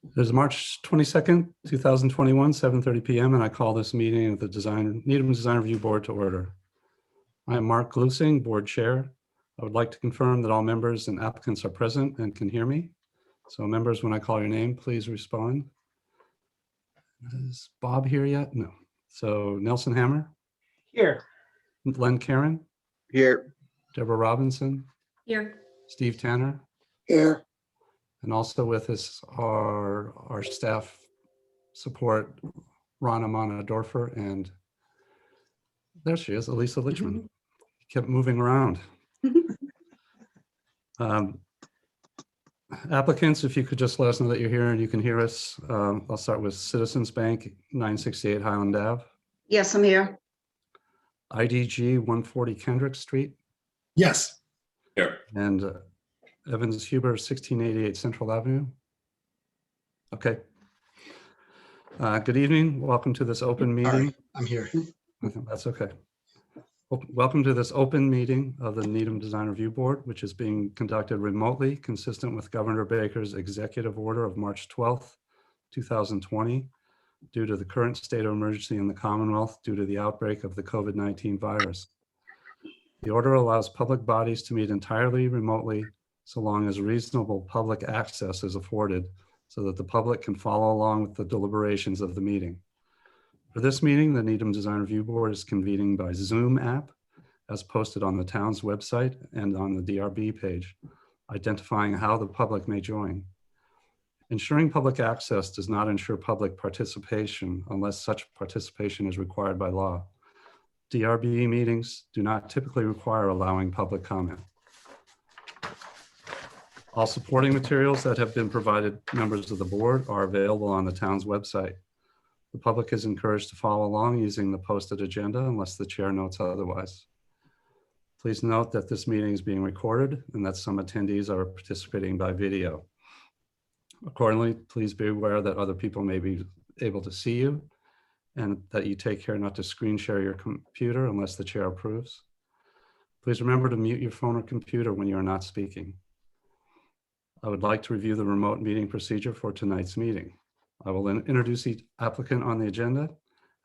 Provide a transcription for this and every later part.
It is March 22nd, 2021, 7:30 p.m., and I call this meeting of the Needham Design Review Board to order. I am Mark Glusing, Board Chair. I would like to confirm that all members and applicants are present and can hear me. So members, when I call your name, please respond. Is Bob here yet? No. So Nelson Hammer? Here. Len Karen? Here. Deborah Robinson? Here. Steve Tanner? Here. And also with us are our staff support, Rana Mana Dorfer, and there she is, Elisa Lichman. Kept moving around. Applicants, if you could just let us know that you're here and you can hear us. I'll start with Citizens Bank, 968 Highland Ave. Yes, I'm here. IDG, 140 Kendrick Street. Yes. Here. And Evans Hubert, 1688 Central Avenue. Okay. Good evening. Welcome to this open meeting. Sorry, I'm here. That's okay. Welcome to this open meeting of the Needham Design Review Board, which is being conducted remotely, consistent with Governor Baker's executive order of March 12th, 2020, due to the current state of emergency in the Commonwealth due to the outbreak of the COVID-19 virus. The order allows public bodies to meet entirely remotely so long as reasonable public access is afforded so that the public can follow along with the deliberations of the meeting. For this meeting, the Needham Design Review Board is convening by Zoom app as posted on the town's website and on the DRB page, identifying how the public may join. Ensuring public access does not ensure public participation unless such participation is required by law. DRB meetings do not typically require allowing public comment. All supporting materials that have been provided members of the board are available on the town's website. The public is encouraged to follow along using the posted agenda unless the chair notes otherwise. Please note that this meeting is being recorded and that some attendees are participating by video. Accordingly, please be aware that other people may be able to see you and that you take care not to screen share your computer unless the chair approves. Please remember to mute your phone or computer when you are not speaking. I would like to review the remote meeting procedure for tonight's meeting. I will introduce each applicant on the agenda.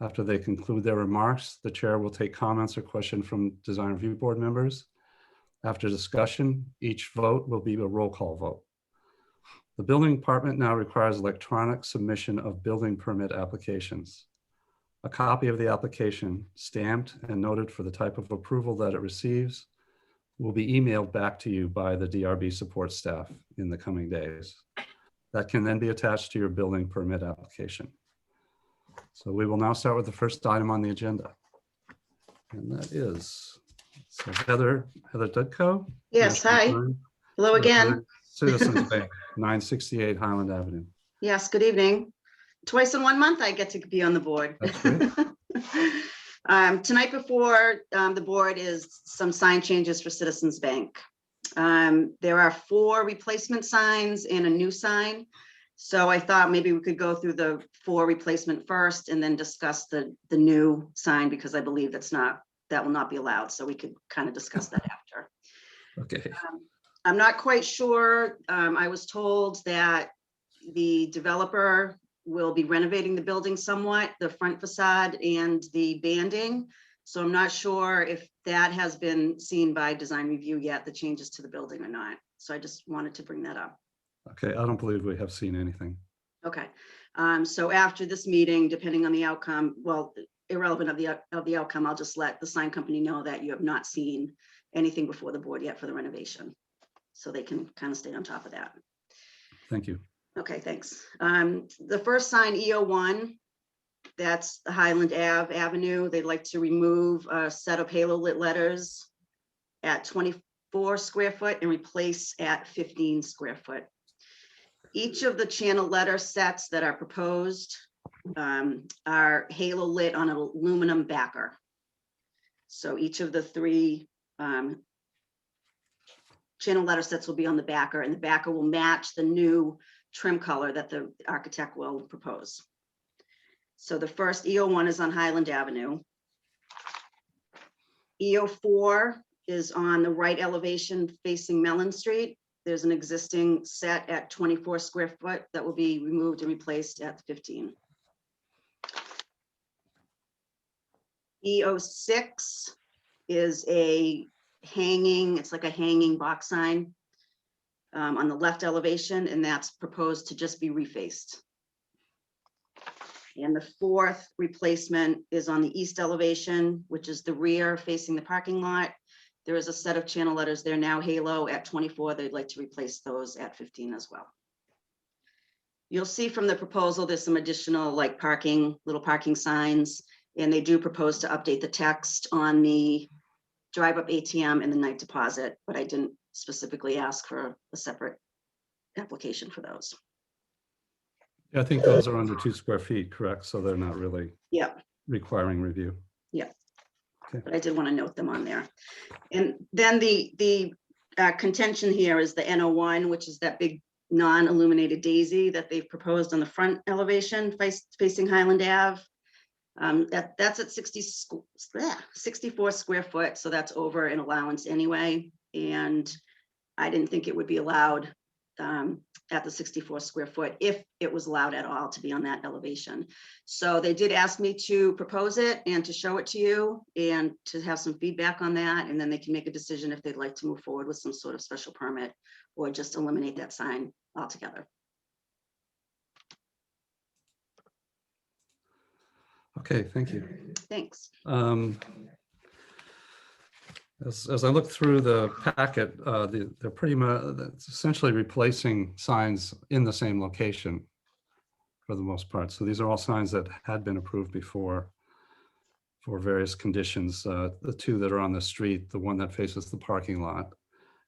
After they conclude their remarks, the chair will take comments or questions from Design Review Board members. After discussion, each vote will be a roll call vote. The building department now requires electronic submission of building permit applications. A copy of the application, stamped and noted for the type of approval that it receives, will be emailed back to you by the DRB support staff in the coming days. That can then be attached to your building permit application. So we will now start with the first item on the agenda. And that is, so Heather Dudko. Yes, hi. Hello again. Citizens Bank, 968 Highland Avenue. Yes, good evening. Twice in 1 month, I get to be on the board. That's great. Tonight before the board is some sign changes for Citizens Bank. There are 4 replacement signs and a new sign. So I thought maybe we could go through the 4 replacement first and then discuss the new sign, because I believe that will not be allowed. So we could kind of discuss that after. Okay. I'm not quite sure. I was told that the developer will be renovating the building somewhat, the front facade and the banding. So I'm not sure if that has been seen by design review yet, the changes to the building or not. So I just wanted to bring that up. Okay, I don't believe we have seen anything. Okay, so after this meeting, depending on the outcome, well, irrelevant of the outcome, I'll just let the sign company know that you have not seen anything before the board yet for the renovation, so they can kind of stay on top of that. Thank you. Okay, thanks. The first sign, EO1, that's the Highland Avenue. They'd like to remove a set of halo lit letters at 24 square foot and replace at 15 square foot. Each of the channel letter sets that are proposed are halo lit on an aluminum backer. So each of the 3 channel letter sets will be on the backer, and the backer will match the new trim color that the architect will propose. So the first EO1 is on Highland Avenue. EO4 is on the right elevation facing Mellon Street. there's an existing set at 24 square foot that will be removed and replaced at 15. E06 is a hanging, it's like a hanging box sign on the left elevation, and that's proposed to just be refaced. And the fourth replacement is on the east elevation, which is the rear facing the parking lot. There is a set of channel letters there now, Halo at 24. They'd like to replace those at 15 as well. You'll see from the proposal, there's some additional like little parking signs, and they do propose to update the text on the drive up ATM and the night deposit, but I didn't specifically ask for a separate application for those. Yeah, I think those are under 2 square feet, correct? So they're not really Yep. requiring review. Yeah. Okay. But I did want to note them on there. And then the contention here is the N01, which is that big non-illuminated daisy that they've proposed on the front elevation facing Highland Ave. That's at 64 square foot, so that's over an allowance anyway. And I didn't think it would be allowed at the 64 square foot if it was allowed at all to be on that elevation. So they did ask me to propose it and to show it to you and to have some feedback on that, and then they can make a decision if they'd like to move forward with some sort of special permit or just eliminate that sign altogether. Okay, thank you. Thanks. As I look through the packet, they're pretty much essentially replacing signs in the same location for the most part. So these are all signs that had been approved before for various conditions. The two that are on the street, the one that faces the parking lot,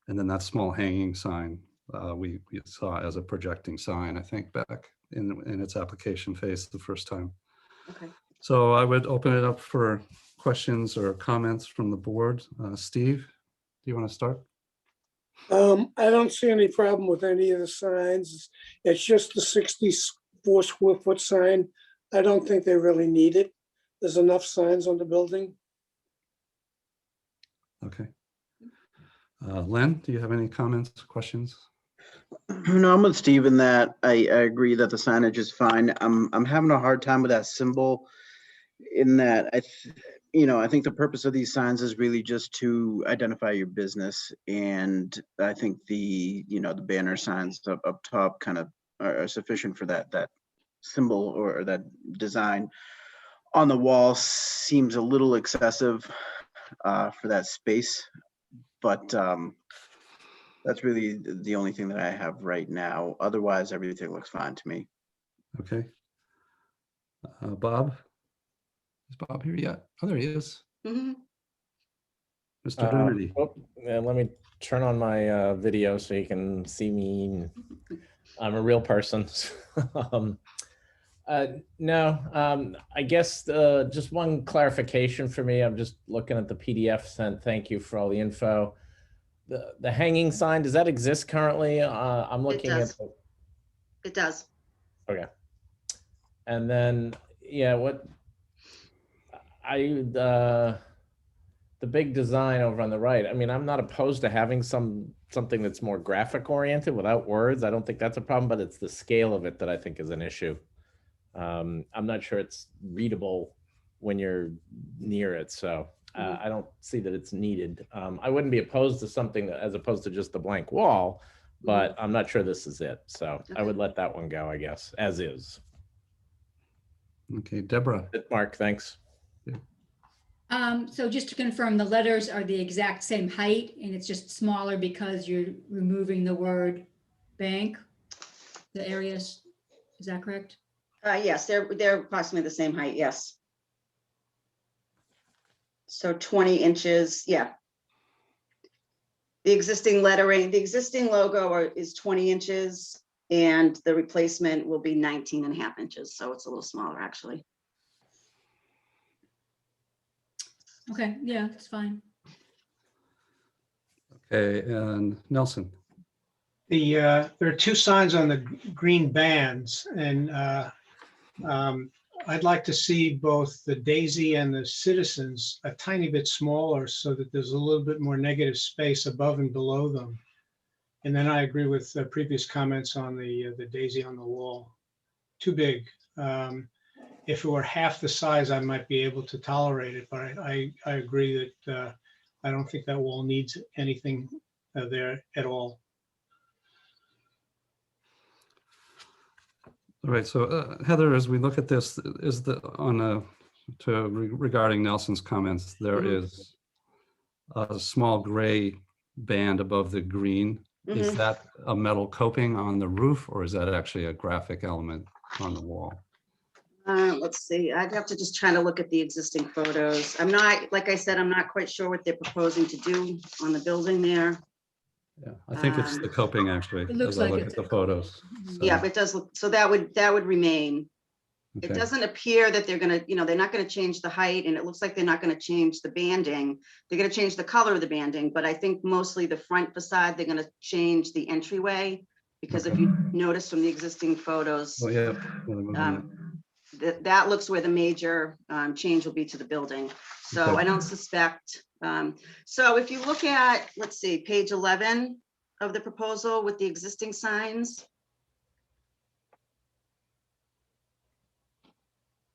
and then that small hanging sign we saw as a projecting sign, I think, back in its application phase the first time. Okay. So I would open it up for questions or comments from the board. Steve, do you want to start? I don't see any problem with any of the signs. It's just the 64 square foot sign. I don't think they really need it. There's enough signs on the building. Okay. Len, do you have any comments, questions? No, I'm with Steve in that. I agree that the signage is fine. I'm having a hard time with that symbol in that I think the purpose of these signs is really just to identify your business. And I think the banner signs up top kind of are sufficient for that symbol or that design. On the wall seems a little excessive for that space, but that's really the only thing that I have right now. Otherwise, everything looks fine to me. Okay. Bob? Is Bob here yet? Oh, there he is. Mm-hmm. Mr. Dougherty. Let me turn on my video so you can see me. I'm a real person. No, I guess just one clarification for me. I'm just looking at the PDF sent. Thank you for all the info. The hanging sign, does that exist currently? I'm looking at the... It does. Okay. And then, yeah, the big design over on the right, I mean, I'm not opposed to having something that's more graphic oriented without words. I don't think that's a problem, but it's the scale of it that I think is an issue. I'm not sure it's readable when you're near it, so I don't see that it's needed. I wouldn't be opposed to something as opposed to just the blank wall, but I'm not sure this is it. So I would let that one go, I guess, as is. Okay, Deborah. Mark, thanks. So just to confirm, the letters are the exact same height and it's just smaller because you're removing the word bank, the areas, is that correct? Yes, they're approximately the same height, yes. So 20 inches, yeah. The existing lettering, the existing logo is 20 inches and the replacement will be 19.5 inches. So it's a little smaller actually. Okay, yeah, that's fine. Okay, and Nelson. There are two signs on the green bands, and I'd like to see both the Daisy and the Citizens a tiny bit smaller so that there's a little bit more negative space above and below them. And then I agree with the previous comments on the daisy on the wall. Too big. If it were half the size, I might be able to tolerate it, but I agree that I don't think that wall needs anything there at all. All right, so Heather, as we look at this, regarding Nelson's comments, there Mhm. is a small gray band above the green. Is Mhm. that a metal coping on the roof, or is that actually a graphic element on the wall? Let's see, I'd have to just try to look at the existing photos. I'm not, like I said, I'm not quite sure what they're proposing to do on the building there. Yeah, I think it's the coping, actually, It looks as I like look it's at the a photos. So, Yeah, but it does look, so that would remain. It okay. doesn't appear that they're gonna, they're not gonna change the height, and it looks like they're not gonna change the banding. They're gonna change the color of the banding, but I think mostly the front facade, they're gonna change the entryway. Because if Okay. you notice from the existing photos, Oh, yeah. Well, they're moving that looks where the major change will be to the building. So Okay. I don't suspect. So if you look at, let's see, page 11 of the proposal with the existing signs,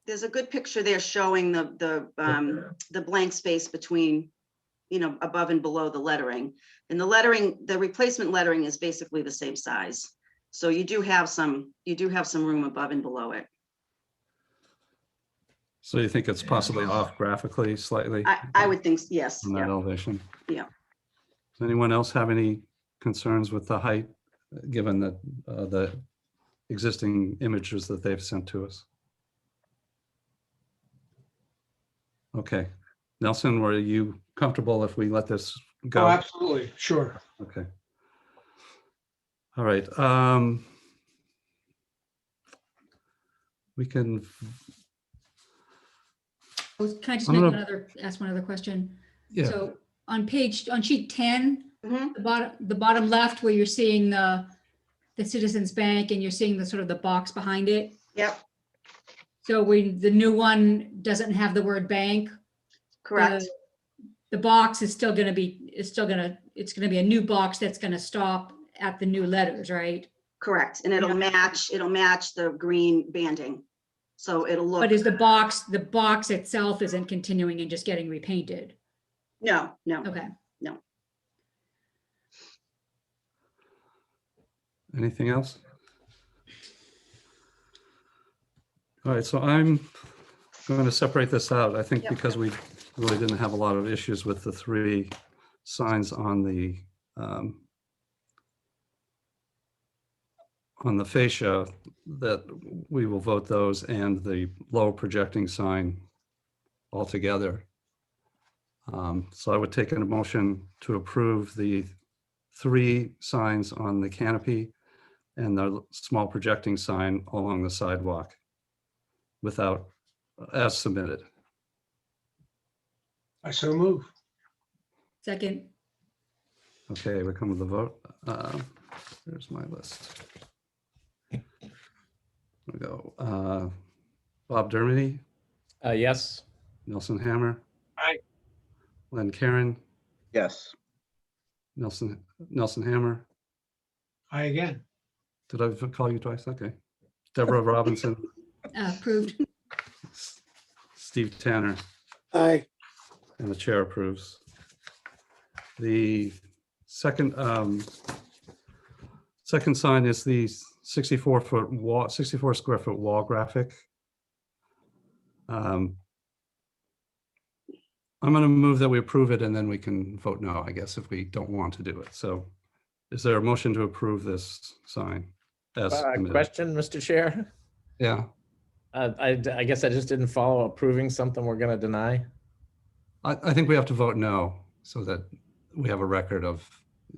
there's a good picture there showing the blank space between, above and below the lettering. And the lettering, the replacement lettering is basically the same size. So you do have some room above and below it. So you think it's possibly off graphically slightly I would think, yes, on that yeah. elevation? Yeah. Does anyone else have any concerns with the height, given that the existing images that they've sent to us? Okay. Nelson, were you comfortable if we let this go? Oh, absolutely, sure. Okay. All right. We can, Can I just I'm make gonna- ask one other question? yeah, So on sheet 10, Mhm. the bottom left where you're seeing the Citizens Bank and you're seeing the sort of the box behind it. Yep, So the new one doesn't have the word bank. correct. The box is still gonna be, it's gonna be a new box that's gonna stop at the new letters, right? Correct. And it'll match the green banding. So it'll look, But is the box itself isn't continuing and just getting repainted? no. Okay. anything else? All right, so I'm going to separate this out. I think Yep. because we really didn't have a lot of issues with the three signs on the fascia, that we will vote those and the low projecting sign altogether. So I would take a motion to approve the three signs on the canopy and the small projecting sign along the sidewalk without, as submitted. I so move. Second, Okay, we come to the vote. There's my list. Here we go. Bob Dermody, Yes. Nelson Hammer. Aye. Len Karen, Yes. Nelson Hammer. I again. Did I call you twice? Okay. Deborah Robinson, approved. Steve Tanner, Aye. and the chair approves. The second sign is the 64 square foot wall graphic. I'm going to move that we approve it, and then we can vote no, I guess, if we don't want to do it. So is there a motion to approve this sign as submitted? Question, Mr. Chair? Yeah, I guess I just didn't follow approving something we're going to deny. I think we have to vote no, so that we have a record of,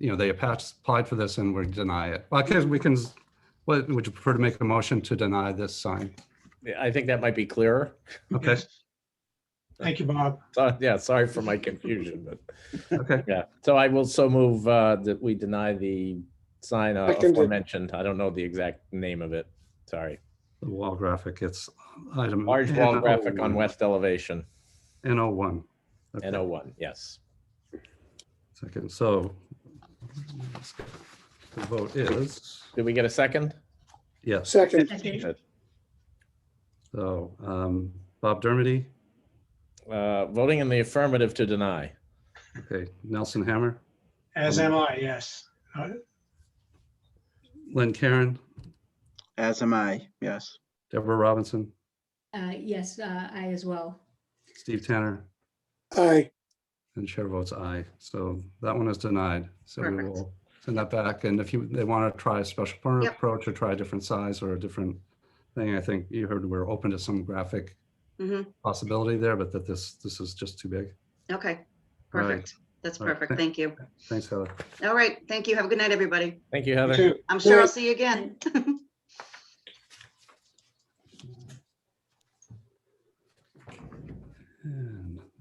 they applied for this and we deny it. Well, would you prefer to make a motion to deny this sign? I think that might be clearer. Okay, Yes. Thank you, Bob. So, yeah, sorry for my confusion, but okay, yeah. So I will so move that we deny the sign Seconded. aforementioned. I don't know the exact name of it. Sorry. the wall graphic, it's item. Large wall N01. graphic on west elevation, N01. Okay. N01, yes. Second, so The vote is Did we get a second? yes. Second, Second. So Bob Dermody, Voting in the affirmative to deny. okay, Nelson Hammer, As am I, yes. Lynn Karen, As am I, yes. Deborah Robinson, Yes, I as well. Steve Tanner, aye. and chair votes aye. So that one is denied. So we Perfect. will send that back. And if they want to try a special permit Yep. approach or try a different size or a different thing, I think you heard we're open to some graphic Mhm. possibility there, but that this is just too big. Okay, All right. perfect. That's All right. perfect. Thank you. Thanks, Heather. All right, thank you. Have a good night, everybody. Thank you, You Heather. too. I'm sure I'll Right. see you again.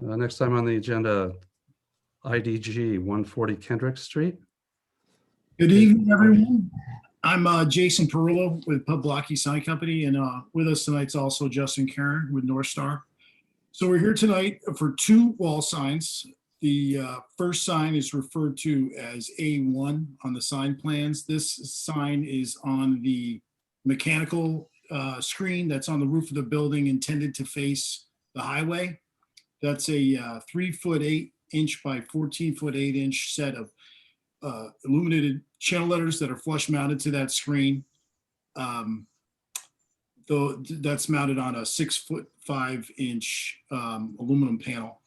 And next time on the agenda, IDG 140 Kendrick Street. Good evening, everyone. I'm Jason Perillo with Pub Blocky Sign Company, and with us tonight's also Justin Karen with North Star. So we're here tonight for two wall signs. The first sign is referred to as A1 on the sign plans. This sign is on the mechanical screen that's on the roof of the building intended to face the highway. That's a 3'8" by 14'8" set of illuminated channel letters that are flush mounted to that screen. Though that's mounted on a 6'5" aluminum panel.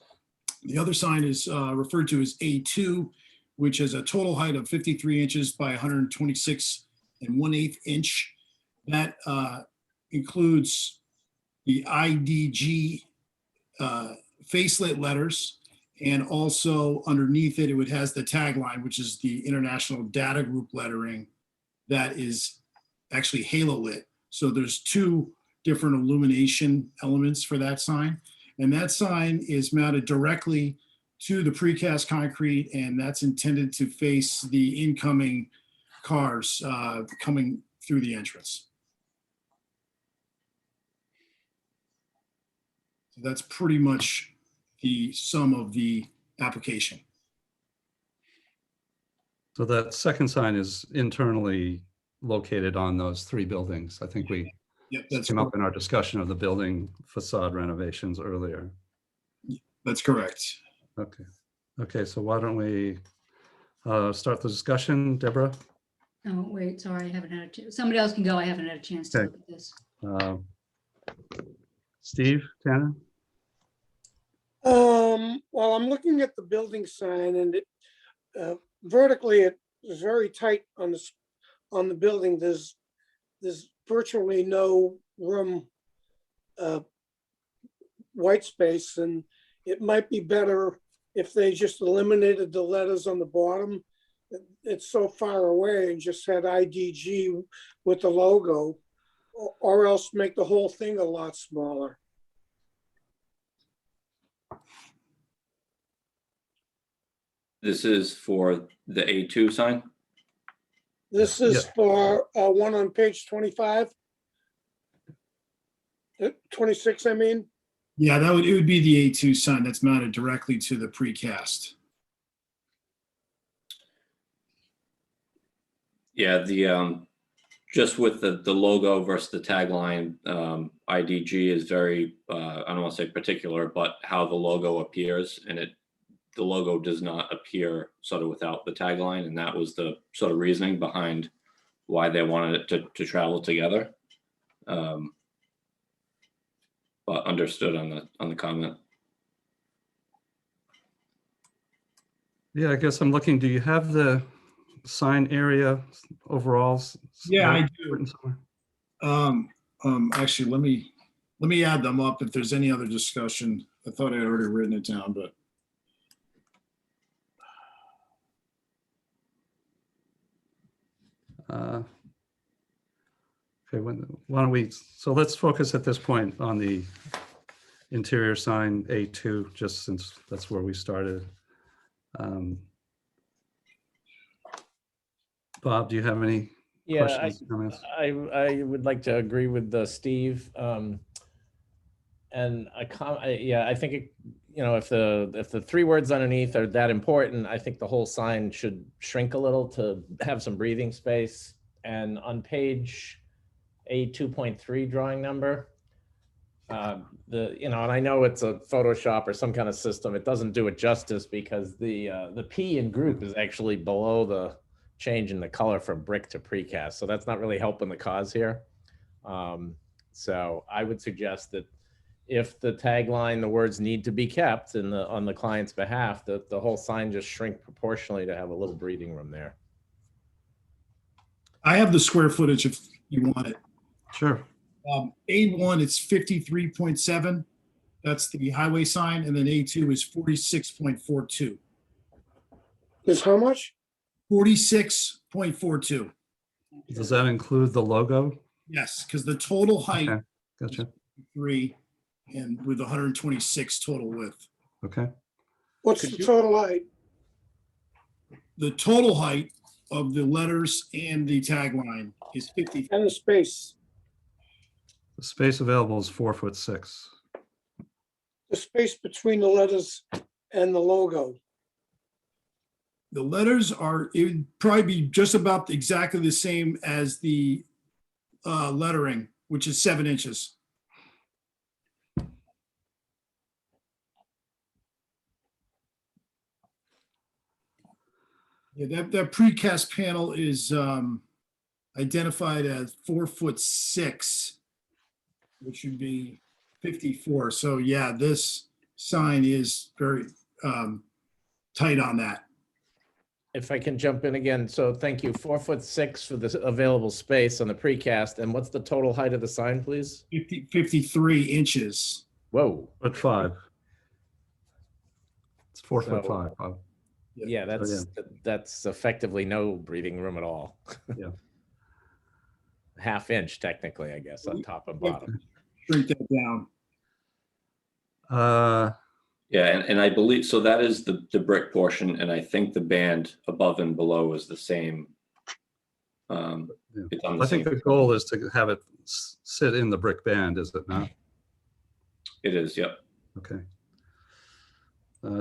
The other sign is referred to as A2, which has a total height of 53 inches by 126 1/8 inch. That includes the IDG facelit letters. And also underneath it, it has the tagline, which is the International Data Group lettering that is actually halo lit. So there's two different illumination elements for that sign. And that sign is mounted directly to the precast concrete, and that's intended to face the incoming cars coming through the entrance. So that's pretty much the sum of the application. So that second sign is internally located on those three buildings. I think we Yep, that's came up in our discussion of the building facade renovations earlier. That's correct. Okay. Okay, so why don't we start the discussion, Deborah? Oh, wait, sorry, I haven't had a chance. Somebody else can go. I haven't had a chance to Okay. look at this. Steve Tanner? Well, I'm looking at the building sign, and it vertically, it is very tight on the building. There's virtually no room, white space, and it might be better if they just eliminated the letters on the bottom. It's so far away, and just had IDG with the logo, or else make the whole thing a lot smaller. This is for the A2 sign? This is for one on page 25. 26, I mean. Yeah, it would be the A2 sign that's mounted directly to the precast. Yeah, the just with the logo versus the tagline, IDG is very, I don't want to say particular, but how the logo appears, and the logo does not appear sort of without the tagline, and that was the sort of reasoning behind why they wanted it to travel together. But understood on the comment. Yeah, I guess I'm looking, do you have the sign area overall? Yeah, I do. written somewhere? Actually, let me add them up if there's any other discussion. I thought I had already written it down, but. Okay, why don't we, so let's focus at this point on the interior sign A2, just since that's where we started. Bob, do you have any Yeah, questions, comments? I would like to agree with Steve. And yeah, I think you know, if the three words underneath are that important, I think the whole sign should shrink a little to have some breathing space. And on page A2.3 drawing number, and I know it's a Photoshop or some kind of system, it doesn't do it justice because the P in group is actually below the change in the color from brick to precast. So that's not really helping the cause here. So I would suggest that if the tagline, the words need to be kept on the client's behalf, that the whole sign just shrink proportionally to have a little breathing room there. I have the square footage if you want it. Sure. A1, it's 53.7. That's the highway sign. And then A2 is 46.42. Is how much? 46.42. Does that include the logo? Yes, because the total height Okay, gotcha. 3 and with 126 total width. Okay. What's the total height? The total height of the letters and the tagline is 50. And the space? The space available is 4'6". The space between the letters and the logo? The letters it would probably be just about exactly the same as the lettering, which is 7 inches. Yeah, that precast panel is identified as 4'6", which would be 54. So yeah, this sign is very tight on that. If I can jump in again, so thank you. 4'6" for the available space on the precast. And what's the total height of the sign, please? 53 inches. Whoa. 4'5". It's 4'5". So- Bob. Yeah, that's effectively no breathing room at all. Yeah. Half inch technically, I guess, on top and bottom. Shrink that down. Yeah, and I believe, so that is the brick portion, and I think the band above and below is the same. Yeah. It's on the I think same. the goal is to have it sit in the brick band, is it not? It is, yep. Okay.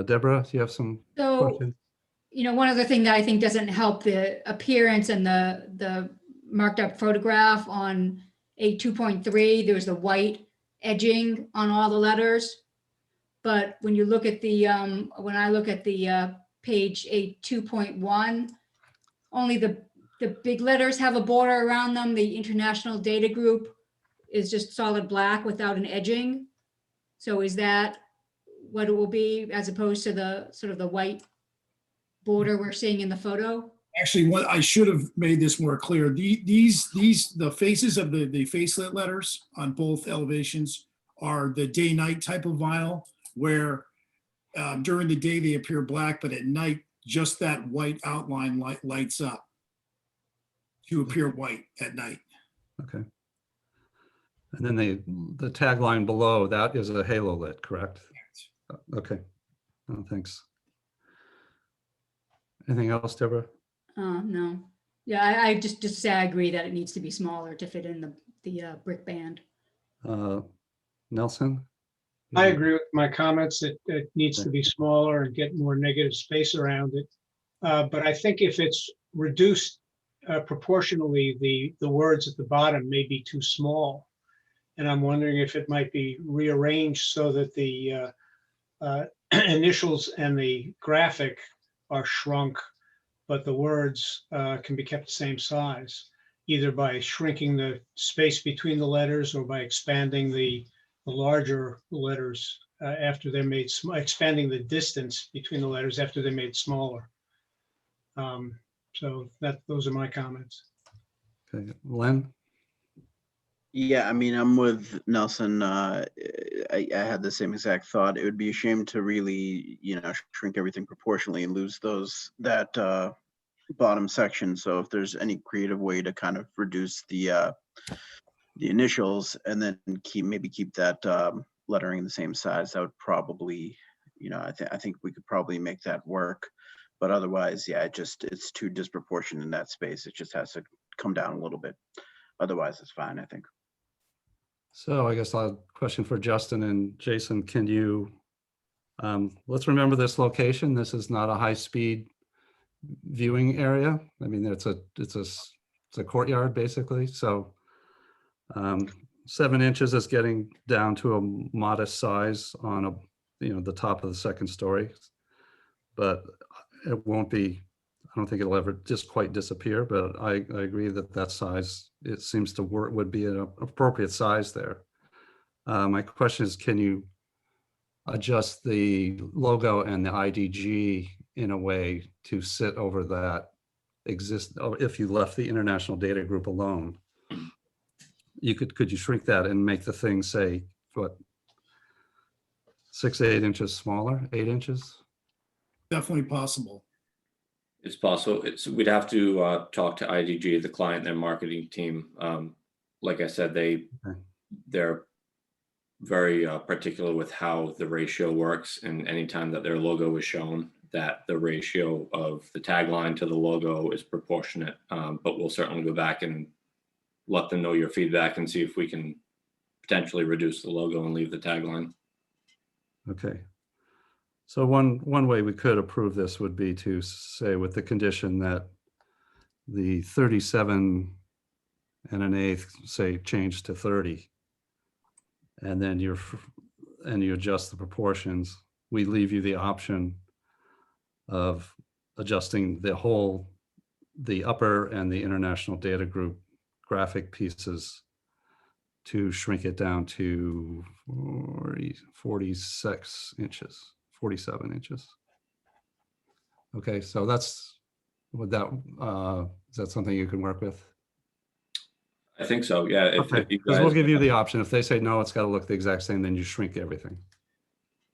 Deborah, do you have some So, questions? one other thing that I think doesn't help the appearance and the marked up photograph on A2.3, there's the white edging on all the letters. But when you look at when I look at the page A2.1, only the big letters have a border around them. The International Data Group is just solid black without an edging. So is that what it will be as opposed to the sort of the white border we're seeing in the photo? Actually, what I should have made this more clear. The faces of the facelet letters on both elevations are the day-night type of vinyl, where during the day they appear black, but at night just that white outline lights up to appear white at night. Okay. And then the tagline below that is a halo lit, correct? Okay. Oh, thanks. Anything else, Deborah? No. Yeah, I just say I agree that it needs to be smaller to fit in the brick band. Nelson? I agree with my comments. It needs to be smaller and get more negative space around it. But I think if it's reduced proportionally, the words at the bottom may be too small. And I'm wondering if it might be rearranged so that the initials and the graphic are shrunk, but the words can be kept the same size, either by shrinking the space between the letters or by expanding the larger letters after they're made, expanding the distance between the letters after they're made smaller. So those are my comments. Okay, Len? Yeah, I mean, I'm with Nelson. I had the same exact thought. It would be a shame to really, shrink everything proportionally and lose that bottom section. So if there's any creative way to kind of reduce the initials and then maybe keep that lettering the same size, that would probably, I think we could probably make that work. But otherwise, yeah, it's too disproportionate in that space. It just has to come down a little bit. Otherwise, it's fine, I think. So I guess I'll have a question for Justin and Jason. Can you Let's remember this location. This is not a high-speed viewing area. I mean, it's a courtyard basically. So 7 inches is getting down to a modest size on the top of the second story, but it won't be. I don't think it'll ever just quite disappear. But I agree that size, it seems to work, would be an appropriate size there. My question is, can you adjust the logo and the IDG in a way to sit over that if you left the international data group alone? Could you shrink that and make the thing, say, what, 6, 8 inches smaller, 8 inches? Definitely possible. It's possible. We'd have to talk to IDG, the client, their marketing team. Like I said, they're very particular with how the ratio works, and anytime that their logo is shown, that the ratio of the tagline to the logo is proportionate. But we'll certainly go back and let them know your feedback and see if we can potentially reduce the logo and leave the tagline. Okay. So one way we could approve this would be to say, with the condition that the 37 1/8, say, change to 30, and then you adjust the proportions. We leave you the option of adjusting the upper and the international data group graphic pieces to shrink it down to 46 inches, 47 inches. Okay, so is that something you can work with? I think so, yeah. Okay, because we'll give you the option. If they say, no, it's got to look the exact same, then you shrink everything.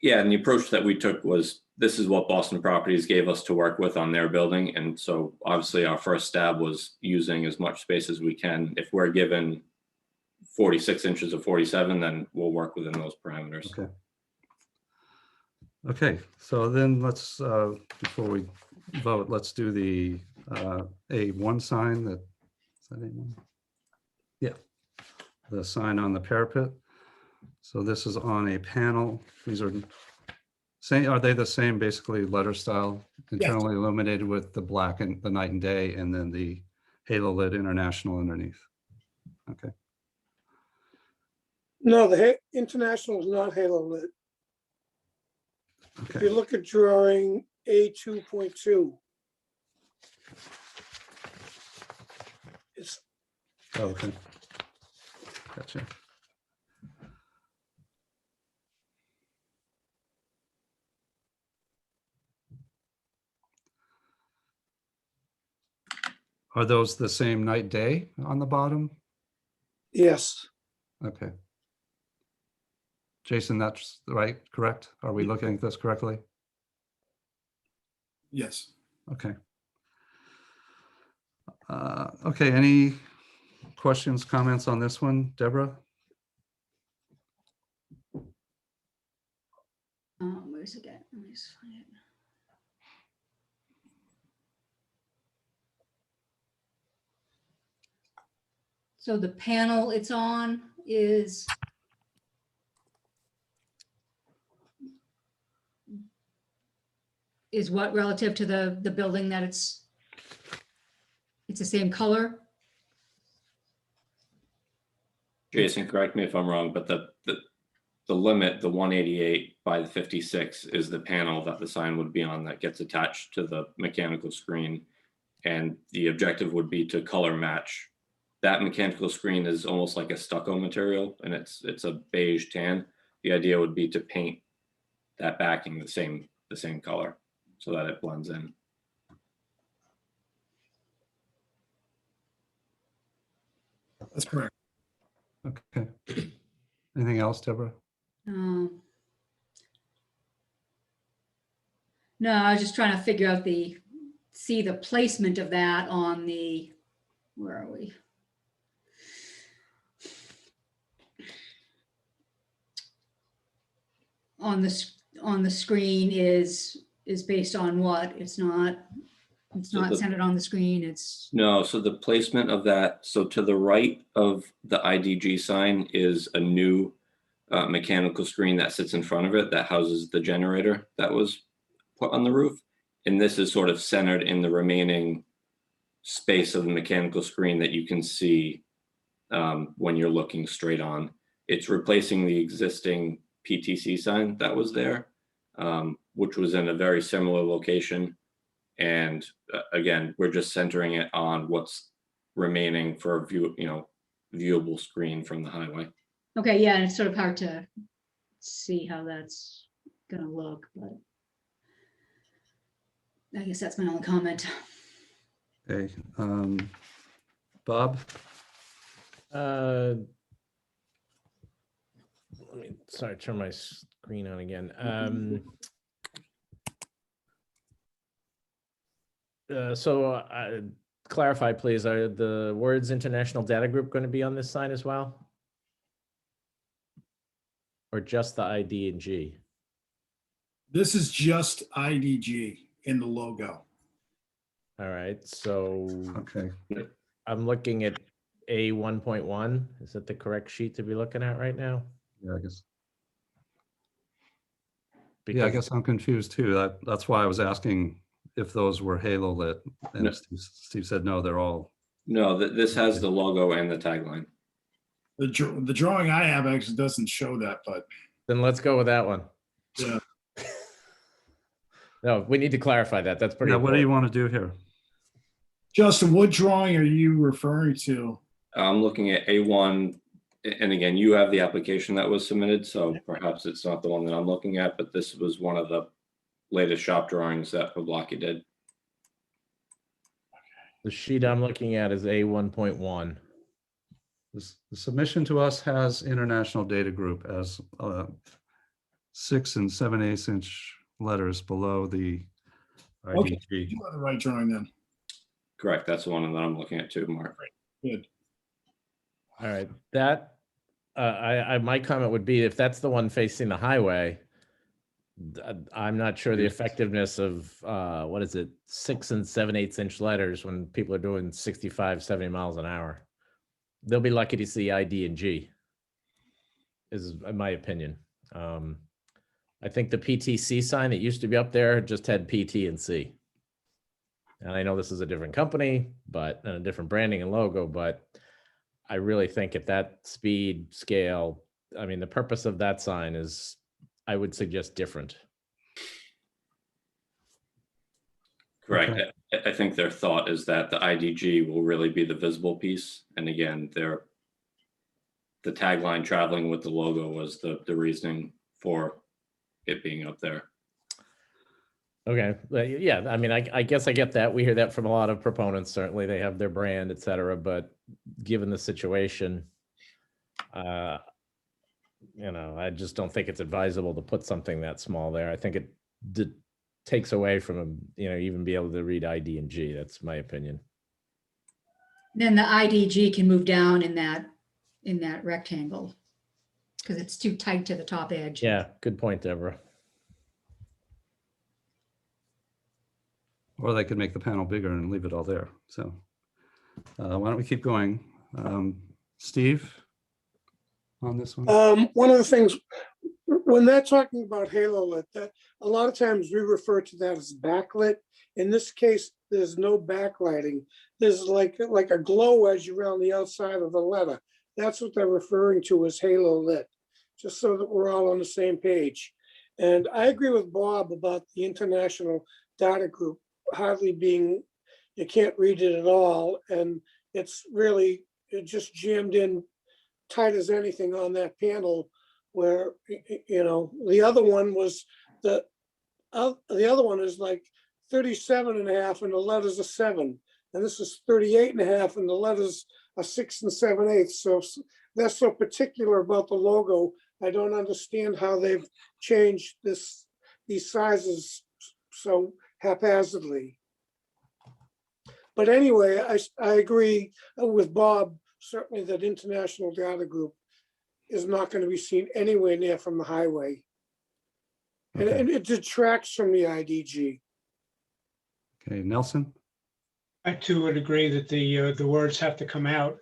Yeah, and the approach that we took was, this is what Boston Properties gave us to work with on their building. And so obviously our first stab was using as much space as we can. If we're given 46 inches of 47, then we'll work within those parameters. Okay. Okay, so then let's, before we vote, let's do the A1 sign. Is that A1? Yeah, the sign on the parapet. So this is on a panel. These are they the same, basically, letter style, internally illuminated with the black and the night and day, and then the halo lit international underneath? Okay. No, the international is not halo lit. If Okay. you look at drawing A2.2, it's Oh, okay. Gotcha. Are those the same night day on the bottom? yes. Okay. Jason, that's right, correct? Are we looking at this correctly? Yes. Okay. Okay, any questions, comments on this one, Deborah? Where's it at? Let me just find it. So the panel it's on is what relative to the building that it's the same color? Jason, correct me if I'm wrong, but the limit, the 188 by the 56, is the panel that the sign would be on that gets attached to the mechanical screen. And the objective would be to color match. That mechanical screen is almost like a stucco material, and it's a beige tan. The idea would be to paint that backing the same color so that it blends in. That's correct. Okay. Anything else, Deborah? No, I was just trying to figure out see the placement of that on the, where are we? On the screen is based on what? It's not centered on the screen. It's No, so the placement of that, so to the right of the IDG sign is a new mechanical screen that sits in front of it that houses the generator that was put on the roof. And this is sort of centered in the remaining space of the mechanical screen that you can see when you're looking straight on. It's replacing the existing PTC sign that was there, which was in a very similar location. And again, we're just centering it on what's remaining for a viewable screen from the highway. Okay, yeah, and it's sort of hard to see how that's gonna look, but I guess that's my only comment. Okay, Bob? Let me, sorry, turn my screen on again. Clarify, please, are the words International Data Group going to be on this sign as well? Or just the ID and G? This is just IDG in the logo. All right, so Okay, I'm looking at A 1.1. Is that the correct sheet to be looking at right now? yeah, I guess. Yeah, I Because- guess I'm confused too. That's why I was asking if those were halo lit. And No. Steve said, no, they're all. No, this has the logo and the tagline. The drawing I have actually doesn't show that, but Then let's go with that one. yeah. No, we need to clarify that. That's pretty Now, what do you important. want to do here? Justin, what drawing are you referring to? I'm looking at A1, and again, you have the application that was submitted, so perhaps it's not the one that I'm looking at, but this was one of the latest shop drawings that Pablaki did. The sheet I'm looking at is A 1.1. The submission to us has International Data Group as 6 7/8 inch letters below the Okay. IDG. You have the right drawing then. Correct, that's the one that I'm looking at too, Mark. Good. All right, that my comment would be if that's the one facing the highway, I'm not sure the effectiveness of what is it, 6 7/8 inch letters when people are doing 65, 70 miles an hour. They'll be lucky to see ID and G, is my opinion. I think the PTC sign that used to be up there just had PT and C. And I know this is a different company, but and a different branding and logo, but I really think at that speed scale, I mean, the purpose of that sign is, I would suggest different. Correct. Okay. I think their thought is that the IDG will really be the visible piece. And again, the tagline traveling with the logo was the reasoning for it being up there. Okay, yeah, I mean, I guess I get that. We hear that from a lot of proponents. Certainly they have their brand, et cetera, but given the situation, I just don't think it's advisable to put something that small there. I think it takes away from, even be able to read ID and G. That's my opinion. Then the IDG can move down in that rectangle because it's too tight to the top edge. Yeah, good point, Deborah. Or they could make the panel bigger and leave it all there. So why don't we keep going? Steve, on this one? One of the things, when they're talking about halo lit, that a lot of times we refer to that as backlit. In this case, there's no backlighting. There's like a glow edge around the outside of the letter. That's what they're referring to as halo lit, just so that we're all on the same page. And I agree with Bob about the International Data Group hardly being, you can't read it at all. And it's really, it just jammed in tight as anything on that panel where, the other one was the other one is like 37.5 and the letters are 7. And this is 38.5 and the letters are 6 7/8. So they're so particular about the logo. I don't understand how they've changed these sizes so haphazardly. But anyway, I agree with Bob, certainly that International Data Group is not going to be seen anywhere near from the highway. Okay. And it detracts from the IDG. Okay, Nelson? I too would agree that the words have to come out.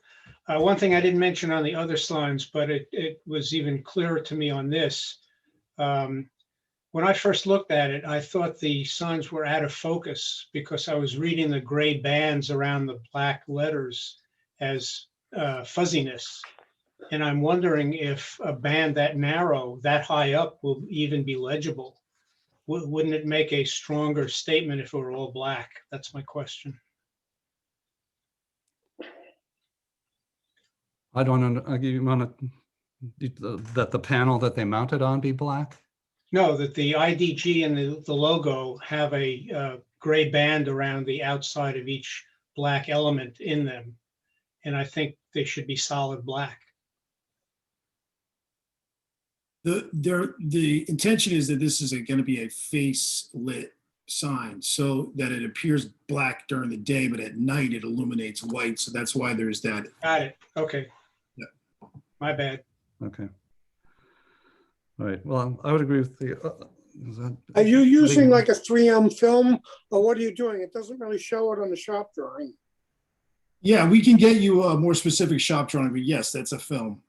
One thing I didn't mention on the other signs, but it was even clearer to me on this. When I first looked at it, I thought the signs were out of focus because I was reading the gray bands around the black letters as fuzziness. And I'm wondering if a band that narrow, that high up, will even be legible. Wouldn't it make a stronger statement if it were all black? That's my question. I don't, you want to, that the panel that they mounted on be black? No, that the IDG and the logo have a gray band around the outside of each black element in them. And I think they should be solid black. The intention is that this is going to be a face lit sign so that it appears black during the day, but at night it illuminates white. So that's why there's that. Got it. Okay. Yeah. My bad. Okay. All right, well, I would agree with the. Are you using like a 3M film, or what are you doing? It doesn't really show it on the shop drawing. Yeah, we can get you a more specific shop drawing, but yes, that's a film.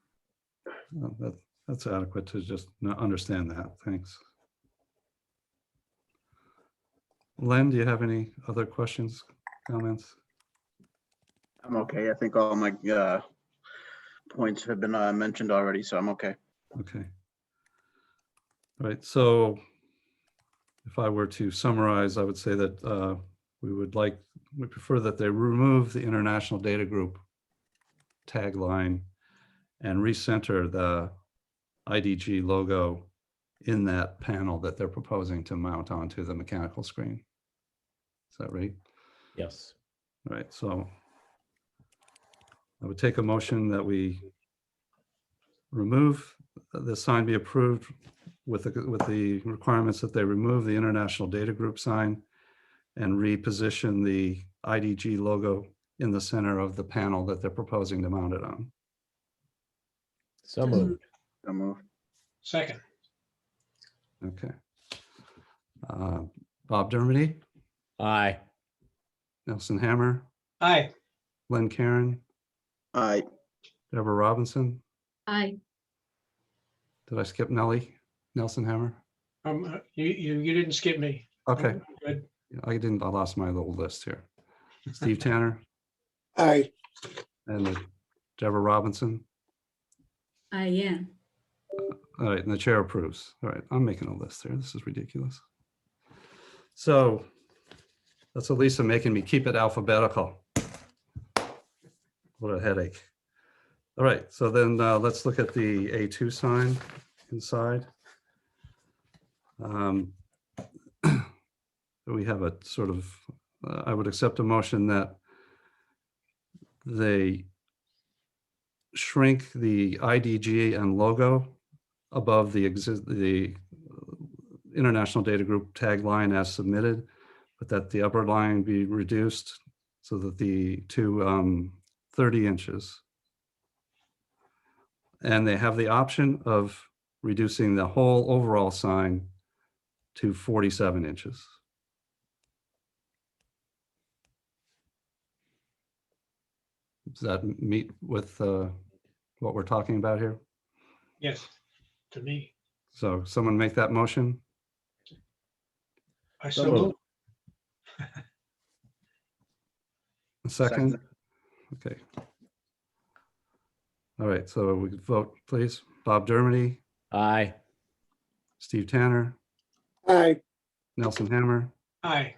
That's adequate to just not understand that. Thanks. Len, do you have any other questions, comments? I'm okay. I think all my points have been mentioned already, so I'm okay. Okay. All right, so if I were to summarize, I would say that we prefer that they remove the International Data Group tagline and recenter the IDG logo in that panel that they're proposing to mount onto the mechanical screen. Is that right? Yes. All right, so I would take a motion that we remove the sign, be approved with the requirements that they remove the International Data Group sign and reposition the IDG logo in the center of the panel that they're proposing to mount it on. So moved. So move. Second. Okay. Bob Dermody, Aye. Nelson Hammer, Aye. Len Karen, Aye. Deborah Robinson. Aye. Did I skip Nelson Hammer? You didn't skip me. Okay, I'm good. I didn't, I lost my little list here. Steve Tanner Aye. and Deborah Robinson. I am. All right, and the chair approves. All right, I'm making a list here. This is ridiculous. So that's Elisa making me keep it alphabetical. What a headache. All right, so then let's look at the A2 sign inside. We have a sort of, I would accept a motion that they shrink the IDG and logo above the International Data Group tagline as submitted, but that the upper line be reduced so that to 30 inches. And they have the option of reducing the whole overall sign to 47 inches. Does that meet with what we're talking about here? Yes, to me. So someone make that motion? I So so moved. move. A second? Okay. All right, so we could vote, please. Bob Dermody, Aye. Steve Tanner, Aye. Nelson Hammer, Aye.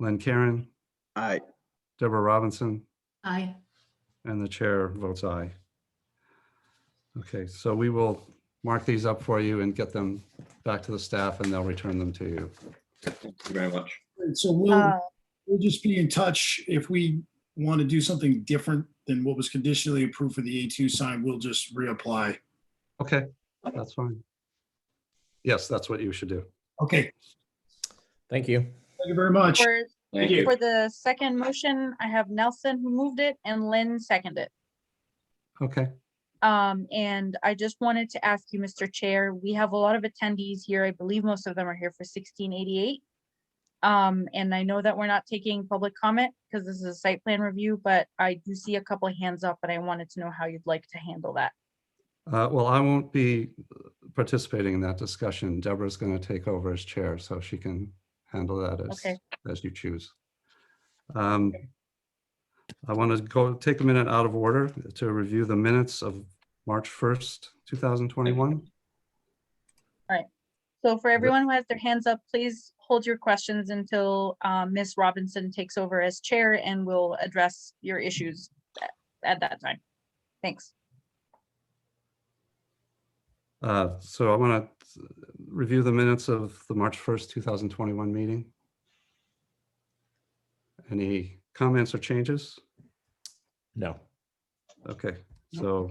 Len Karen, Aye. Deborah Robinson, Aye. and the chair votes aye. Okay, so we will mark these up for you and get them back to the staff and they'll return them to you. Thank you very much. And so we'll just be in touch. If we want to do something different than what was conditionally approved for the A2 sign, we'll just reapply. Okay, that's fine. Yes, that's what you should do. Okay, Thank you. thank you very much. For, Thank you. for the second motion, I have Nelson who moved it and Lynn seconded. Okay, And I just wanted to ask you, Mr. Chair, we have a lot of attendees here. I believe most of them are here for 1688. And I know that we're not taking public comment because this is a site plan review, but I do see a couple of hands up, and I wanted to know how you'd like to handle that. Well, I won't be participating in that discussion. Deborah's going to take over as chair, so she can handle that Okay. as you choose. I want to take a minute out of order to review the minutes of March 1st, 2021. So for everyone who has their hands up, please hold your questions until Ms. Robinson takes over as chair, and we'll address your issues at that time. Thanks. So I want to review the minutes of the March 1st, 2021 meeting. Any comments or changes? No. Okay, so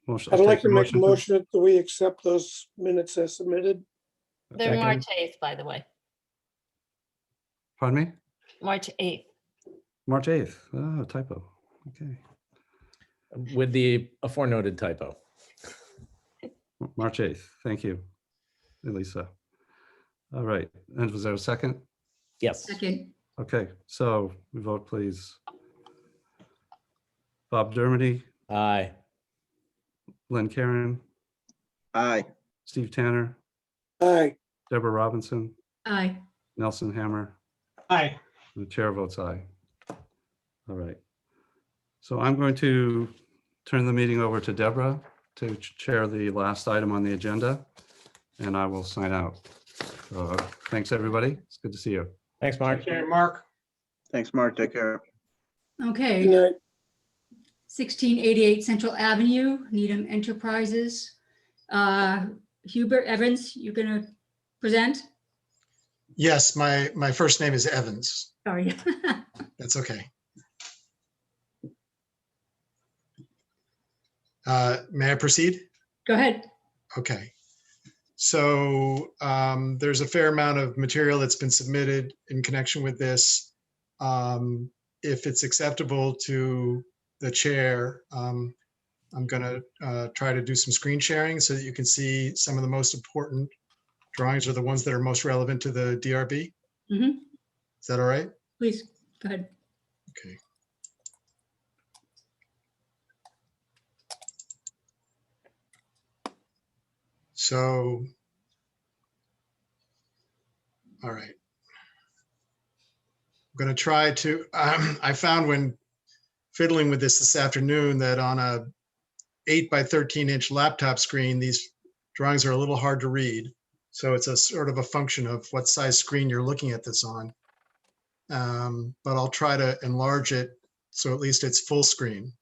I'd like to make a motion that we accept those minutes as submitted. They're Second. March 8th, by the way. Pardon me? March 8th. March 8th. Oh, typo. Okay. With the aforenoted typo. March 8th. Thank you, Elisa. All right. And was there a second? Yes. Second. Okay, so we vote, please. Bob Dougherty, Aye. Lynn Karen, Aye. Steve Tanner, Aye. Deborah Robinson, Aye. Nelson Hammer. Aye. The chair votes aye. All right. So I'm going to turn the meeting over to Deborah to chair the last item on the agenda, and I will sign out. So, thanks, everybody. It's good to see you. Thanks, Mark. Take care, Mark. Thanks, Mark. Take care. Okay. Good night. 1688 Central Avenue, Needham Enterprises. Hubert Evans, you're going to present? Yes, my first name is Evans. Sorry. That's okay. May I proceed? Go ahead. Okay. So there's a fair amount of material that's been submitted in connection with this. If it's acceptable to the chair, I'm going to try to do some screen sharing so that you can see some of the most important drawings, or the ones that are most relevant to the DRB. Mhm. Is that all right? Please, go ahead. Okay. So, all right. I'm going to try to, I found when fiddling with this afternoon that on a 8 by 13 inch laptop screen, these drawings are a little hard to read. So it's a sort of a function of what size screen you're looking at this on. But I'll try to enlarge it so at least it's full screen.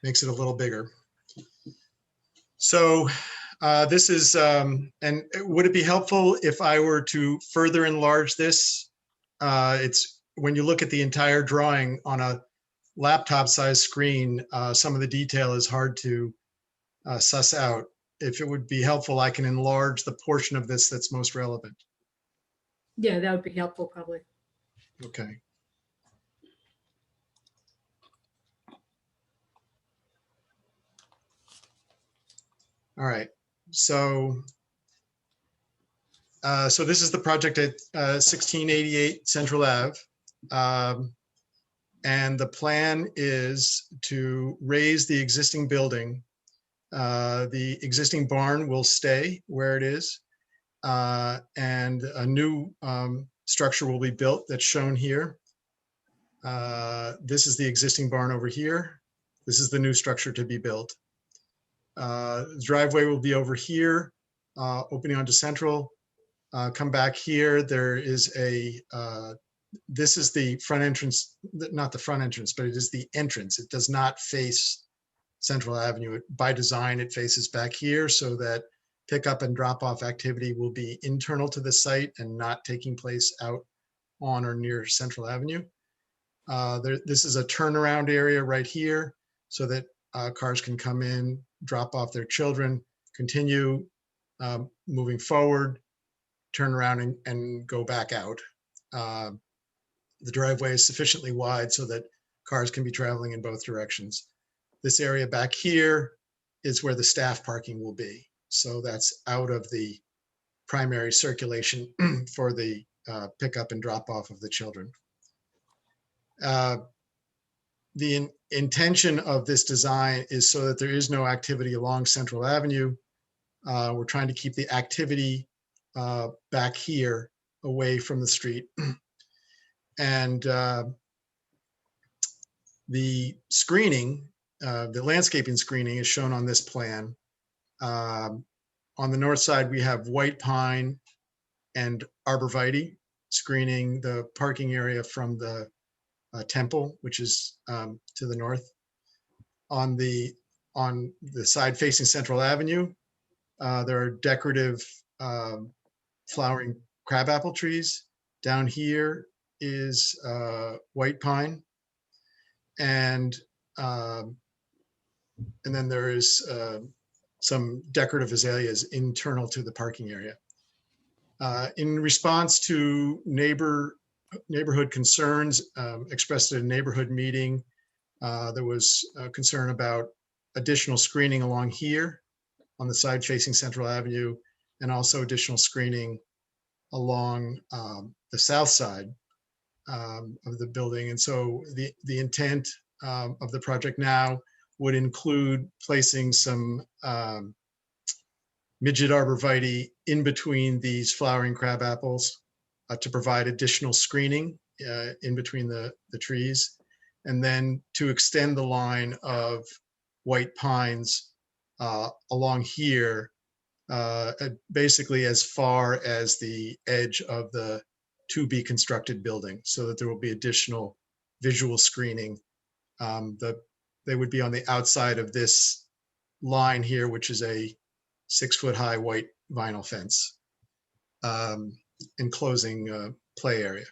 Makes it a little bigger. So this is, and would it be helpful if I were to further enlarge this? It's when you look at the entire drawing on a laptop size screen, some of the detail is hard to suss out. If it would be helpful, I can enlarge the portion of this that's most relevant. Yeah, that would be helpful, probably. Okay. All right. So, so this is the project at 1688 Central Ave. And the plan is to raise the existing building. The existing barn will stay where it is. And a new structure will be built that's shown here. This is the existing barn over here. This is the new structure to be built. The driveway will be over here, opening onto Central. Come back here. There is a, this is the front entrance, not the front entrance, but it is the entrance. It does not face Central Avenue. By design, it faces back here so that pickup and drop off activity will be internal to the site and not taking place out on or near Central Avenue. This is a turnaround area right here so that cars can come in, drop off their children, continue moving forward, turn around and go back out. The driveway is sufficiently wide so that cars can be traveling in both directions. This area back here is where the staff parking will be. So that's out of the primary circulation for the pickup and drop off of the children. The intention of this design is so that there is no activity along Central Avenue. We're trying to keep the activity back here away from the street. And the screening, the landscaping screening is shown on this plan. On the north side, we have white pine and arborvitae screening the parking area from the temple, which is to the north. On the side facing Central Avenue, there are decorative flowering crabapple trees. Down here is white pine, and then there is some decorative azaleas internal to the parking area. In response to neighborhood concerns expressed at a neighborhood meeting, there was concern about additional screening along here on the side facing Central Avenue, and also additional screening along the south side of the building. And so the intent of the project now would include placing some midget arborvitae in between these flowering crab apples to provide additional screening in between the trees, and then to extend the line of white pines along here, basically as far as the edge of the to be constructed building, so that there will be additional visual screening. They would be on the outside of this line here, which is a 6-foot-high white vinyl fence enclosing play area.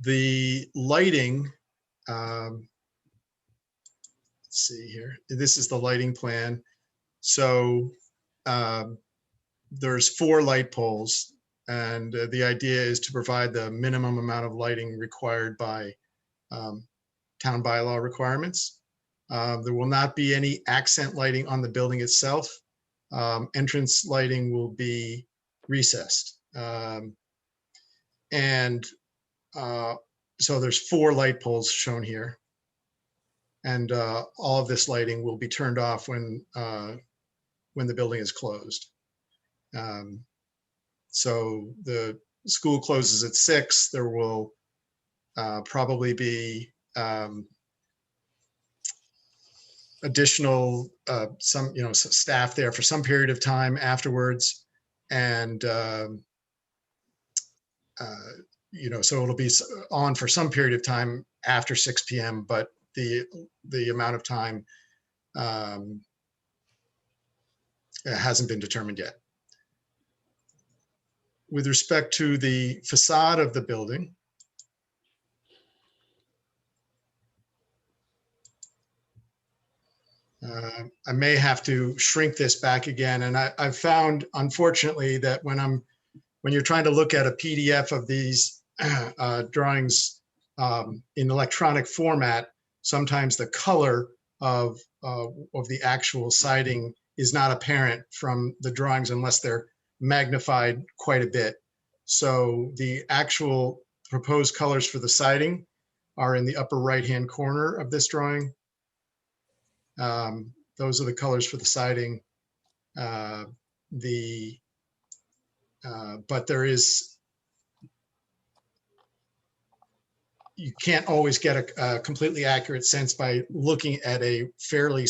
The lighting, let's see here. This is the lighting plan. So there's 4 light poles, and the idea is to provide the minimum amount of lighting required by town bylaw requirements. There will not be any accent lighting on the building itself. Entrance lighting will be recessed. So there's 4 light poles shown here. And all of this lighting will be turned off when the building is closed. So the school closes at 6. There will probably be additional some staff there for some period of time afterwards, and so it'll be on for some period of time after 6 p.m. But the amount of time hasn't been determined yet. With respect to the facade of the building, I may have to shrink this back again. And I've found, unfortunately, that when you're trying to look at a PDF of these drawings in electronic format, sometimes the color of the actual siding is not apparent from the drawings unless they're magnified quite a bit. So the actual proposed colors for the siding are in the upper right-hand corner of this drawing. Those are the colors for the siding. But there is, you can't always get a completely accurate sense by looking at a fairly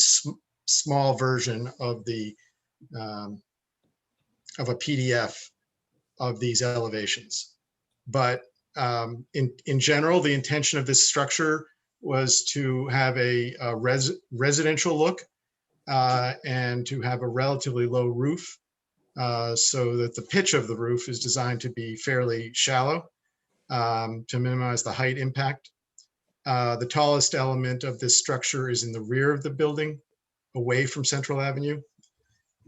small version of the of a PDF of these elevations. But in general, the intention of this structure was to have a residential look and to have a relatively low roof, so that the pitch of the roof is designed to be fairly shallow to minimize the height impact. The tallest element of this structure is in the rear of the building, away from Central Avenue.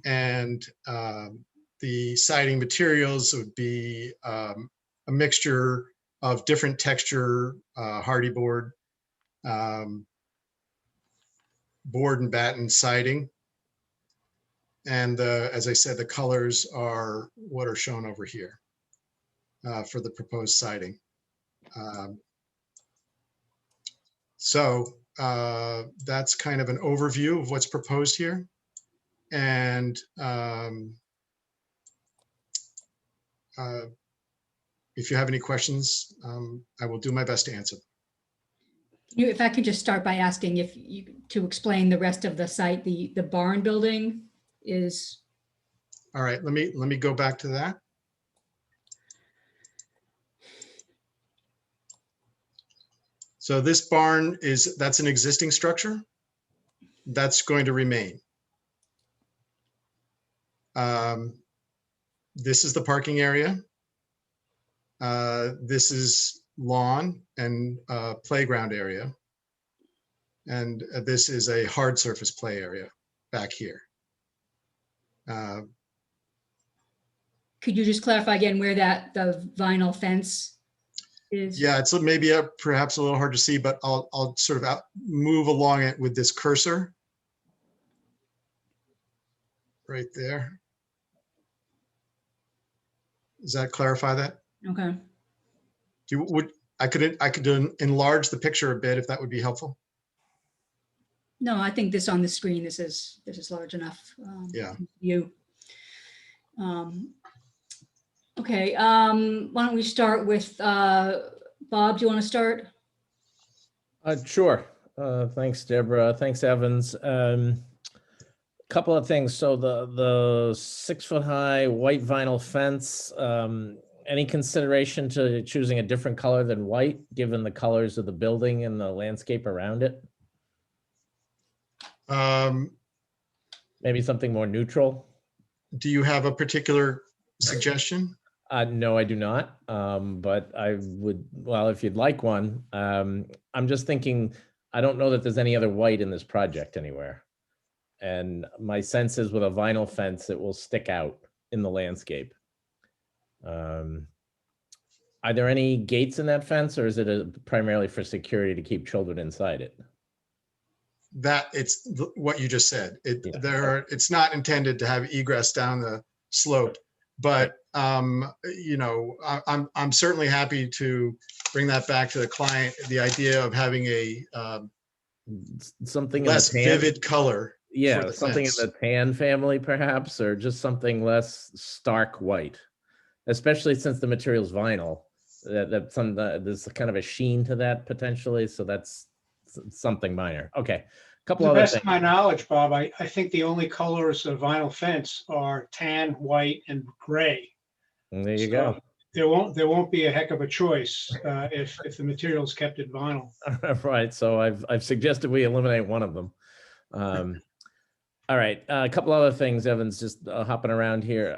And the siding materials would be a mixture of different texture, hardy board, board and batten siding. And as I said, the colors are what are shown over here for the proposed siding. So that's kind of an overview of what's proposed here. And if you have any questions, I will do my best to answer them. If I could just start by asking if you, to explain the rest of the site, the barn building is, All right, let me go back to that. So this barn that's an existing structure. That's going to remain. This is the parking area. This is lawn and playground area. And this is a hard surface play area back here. could you just clarify again where the vinyl fence is? Yeah, it's maybe perhaps a little hard to see, but I'll sort of move along it with this cursor. Right there. Does that clarify that? Okay. I could enlarge the picture a bit if that would be helpful. No, I think this on the screen, this is large enough. Yeah. You. Okay, why don't we start with, Bob, do you want to start? Sure. Thanks, Deborah. Thanks, Evans. Couple of things. So the 6 foot high white vinyl fence, any consideration to choosing a different color than white, given the colors of the building and the landscape around it? Maybe something more neutral? Do you have a particular suggestion? No, I do not. But I would, well, if you'd like one, I'm just thinking, I don't know that there's any other white in this project anywhere. And my sense is with a vinyl fence, it will stick out in the landscape. Are there any gates in that fence, or is it primarily for security to keep children inside it? That it's what you just said. It's not intended to have egress down the slope, but you know, I'm certainly happy to bring that back to the client. The idea of having a something less vivid color. Yeah, something in the tan family perhaps, or just something less stark white, especially since the material's vinyl. There's kind of a sheen to that potentially, so that's something minor. Okay, a couple To the other best things. of my knowledge, Bob, I think the only colors of vinyl fence are tan, white, and gray. And there you So go. There won't be a heck of a choice if the material is kept in vinyl. Right, so I've suggested we eliminate one of them. All right, a couple other things, Evans, just hopping around here.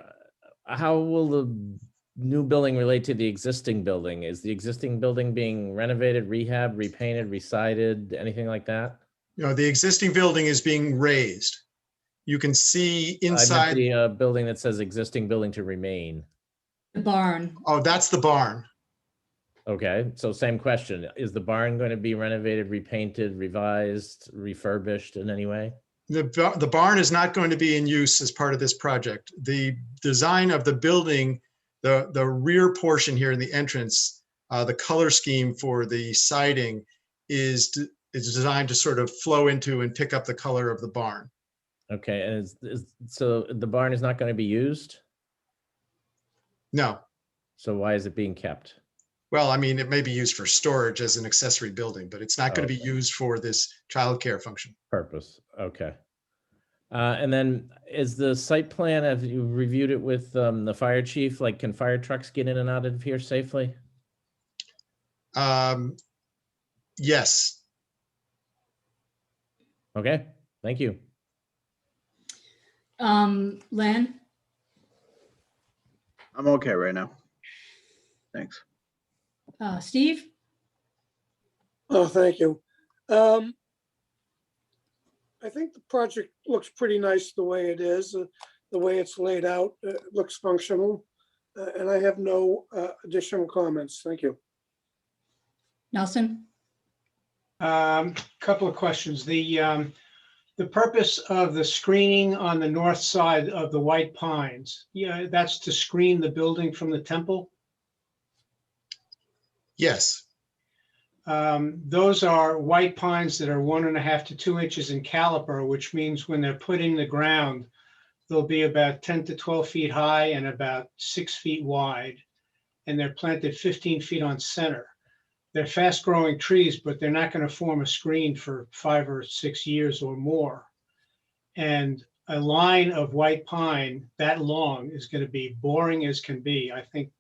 How will the new building relate to the existing building? Is the existing building being renovated, rehabbed, repainted, resided, anything like that? You know, the existing building is being raised. You can see inside. I meant the building that says existing building to remain. The barn. Oh, that's the barn. Okay, so same question. Is the barn going to be renovated, repainted, revised, refurbished in any way? The barn is not going to be in use as part of this project. The design of the building, the rear portion here in the entrance, the color scheme for the siding is designed to sort of flow into and pick up the color of the barn. Okay, and so the barn is not going to be used? No. So why is it being kept? Well, I mean, it may be used for storage as an accessory building, but it's not going to be used for this childcare function. Purpose, okay. And then is the site plan, have you reviewed it with the fire chief? Like, can fire trucks get in and out of here safely? Yes. Okay, thank you. Len? I'm okay right now. Thanks. Steve? Oh, thank you. I think the project looks pretty nice the way it is, the way it's laid out, looks functional. And I have no additional comments. Thank you. Nelson? Couple of questions. The The purpose of the screening on the north side of the white pines, yeah, that's to screen the building from the temple. Yes, Those are white pines that are 1.5 to 2 inches in caliper, which means when they're put in the ground, they'll be about 10 to 12 feet high and about 6 feet wide. And they're planted 15 feet on center. They're fast growing trees, but they're not going to form a screen for 5 or 6 years or more. And a line of white pine that long is going to be boring as can be. I think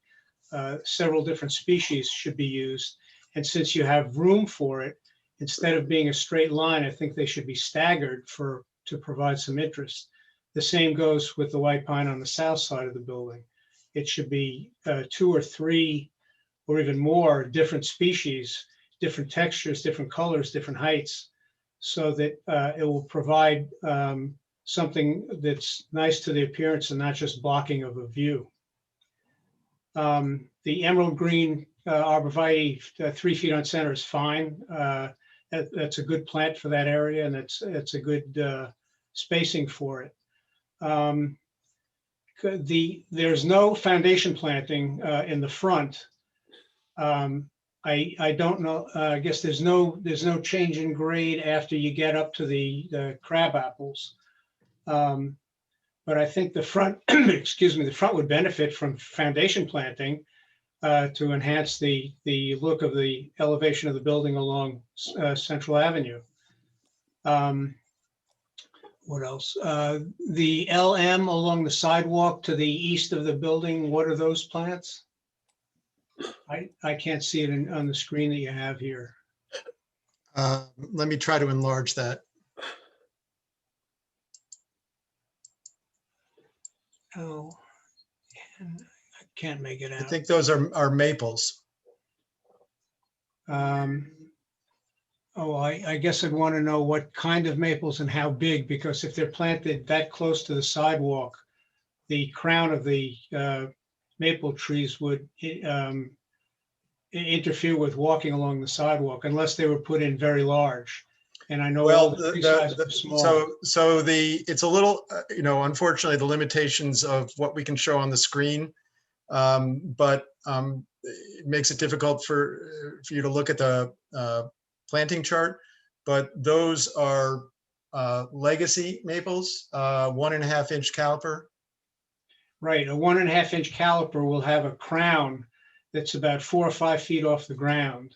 several different species should be used. And since you have room for it, instead of being a straight line, I think they should be staggered to provide some interest. The same goes with the white pine on the south side of the building. It should be 2 or 3 or even more different species, different textures, different colors, different heights, so that it will provide something that's nice to the appearance and not just blocking of a view. The emerald green arborvitae, 3 feet on center is fine. That's a good plant for that area, and it's a good spacing for it. There's no foundation planting in the front. I don't know. I guess there's no change in grade after you get up to the crab apples. But I think the front, excuse me, the front would benefit from foundation planting to enhance the look of the elevation of the building along Central Avenue. What else? The LM along the sidewalk to the east of the building, what are those plants? I can't see it on the screen that you have here. let me try to enlarge that. Oh, I can't make it I out. think those are maples. Oh, I guess I'd want to know what kind of maples and how big, because if they're planted that close to the sidewalk, the crown of the maple trees would interfere with walking along the sidewalk unless they were put in very large. And I know all Well, the tree sizes are small. it's a little, unfortunately, the limitations of what we can show on the screen, but it makes it difficult for you to look at the planting chart. But those are legacy maples, 1.5 inch caliper. Right, a 1.5 inch caliper will have a crown that's about 4 or 5 feet off the ground,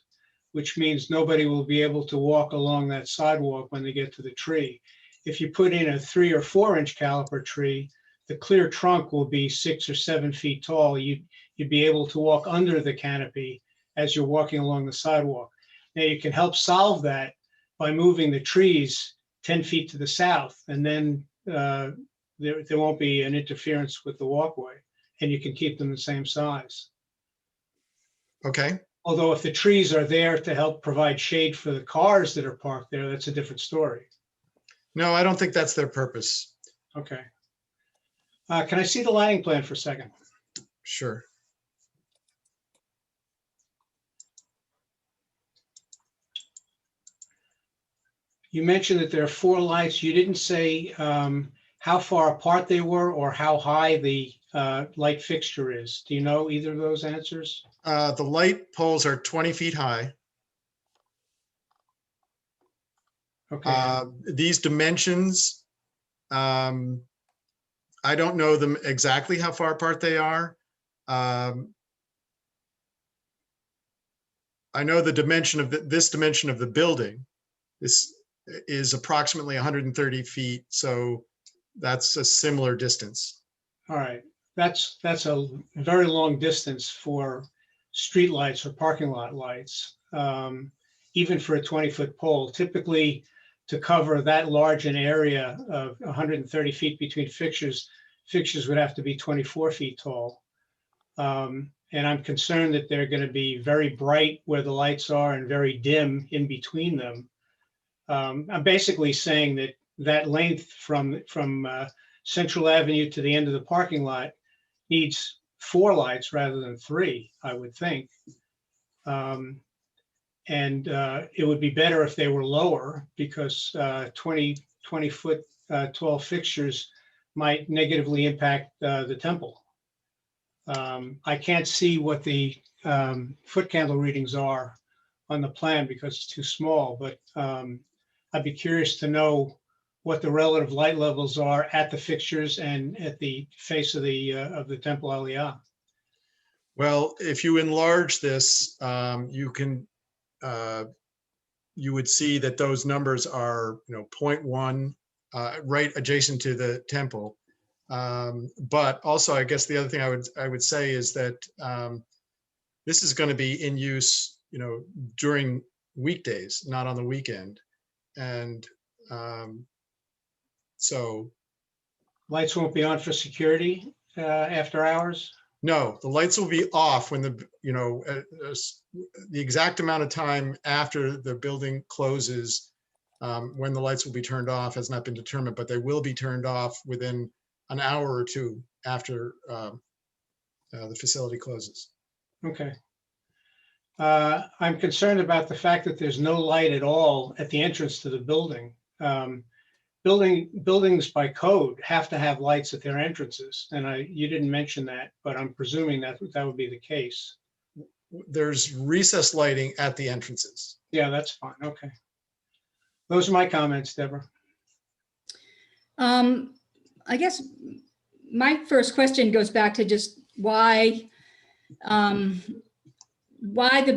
which means nobody will be able to walk along that sidewalk when they get to the tree. If you put in a 3 or 4 inch caliper tree, the clear trunk will be 6 or 7 feet tall. You'd be able to walk under the canopy as you're walking along the sidewalk. Now you can help solve that by moving the trees 10 feet to the south, and then there won't be an interference with the walkway, and you can keep them the same size. Okay. Although if the trees are there to help provide shade for the cars that are parked there, that's a different story. No, I don't think that's their purpose. Okay. Can I see the lighting plan for a second? Sure. You mentioned that there are 4 lights. You didn't say how far apart they were or how high the light fixture is. Do you know either of those answers? The light poles are 20 feet high. Okay. These dimensions, I don't know them exactly how far apart they are. I know the dimension of this dimension of the building. This is approximately 130 feet, so that's a similar distance. All right. That's a very long distance for street lights or parking lot lights, even for a 20-foot pole. Typically, to cover that large an area of 130 feet between fixtures would have to be 24 feet tall. And I'm concerned that they're going to be very bright where the lights are and very dim in between them. I'm basically saying that length from Central Avenue to the end of the parking lot needs 4 lights rather than 3, I would think. And it would be better if they were lower, because 20 20-foot tall fixtures might negatively impact the temple. I can't see what the foot candle readings are on the plan because it's too small, but I'd be curious to know what the relative light levels are at the fixtures and at the face of the temple aliyah. Well, if you enlarge this, you would see that those numbers are, 0.1, right adjacent to the temple. But also, I guess the other thing I would say is that this is going to be in use, during weekdays, not on the weekend, and so Lights won't be on for security after hours? no, the lights will be off when the exact amount of time after the building closes, when the lights will be turned off has not been determined, but they will be turned off within an hour or two after the facility closes. Okay. I'm concerned about the fact that there's no light at all at the entrance to the building. Buildings by code have to have lights at their entrances, and you didn't mention that, but I'm presuming that would be the case. There's recessed lighting at the entrances. Yeah, that's fine. Okay. Those are my comments, Deborah. I guess my first question goes back to just why the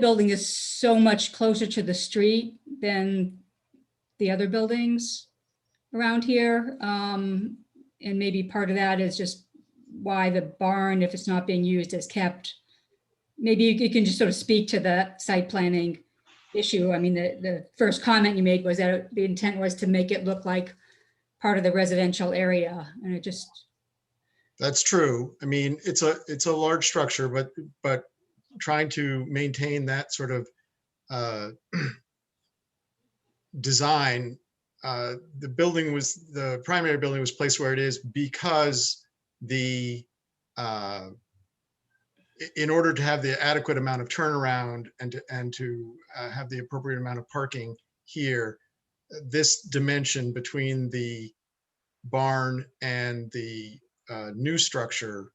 building is so much closer to the street than the other buildings around here. And maybe part of that is just why the barn, if it's not being used, is kept. Maybe you can just sort of speak to the site planning issue. I mean, the first comment you made was that the intent was to make it look like part of the residential area, and it just. That's true. I mean, it's a large structure, but trying to maintain that sort of design. The primary building was placed where it is because in order to have the adequate amount of turnaround and to have the appropriate amount of parking here, this dimension between the barn and the new structure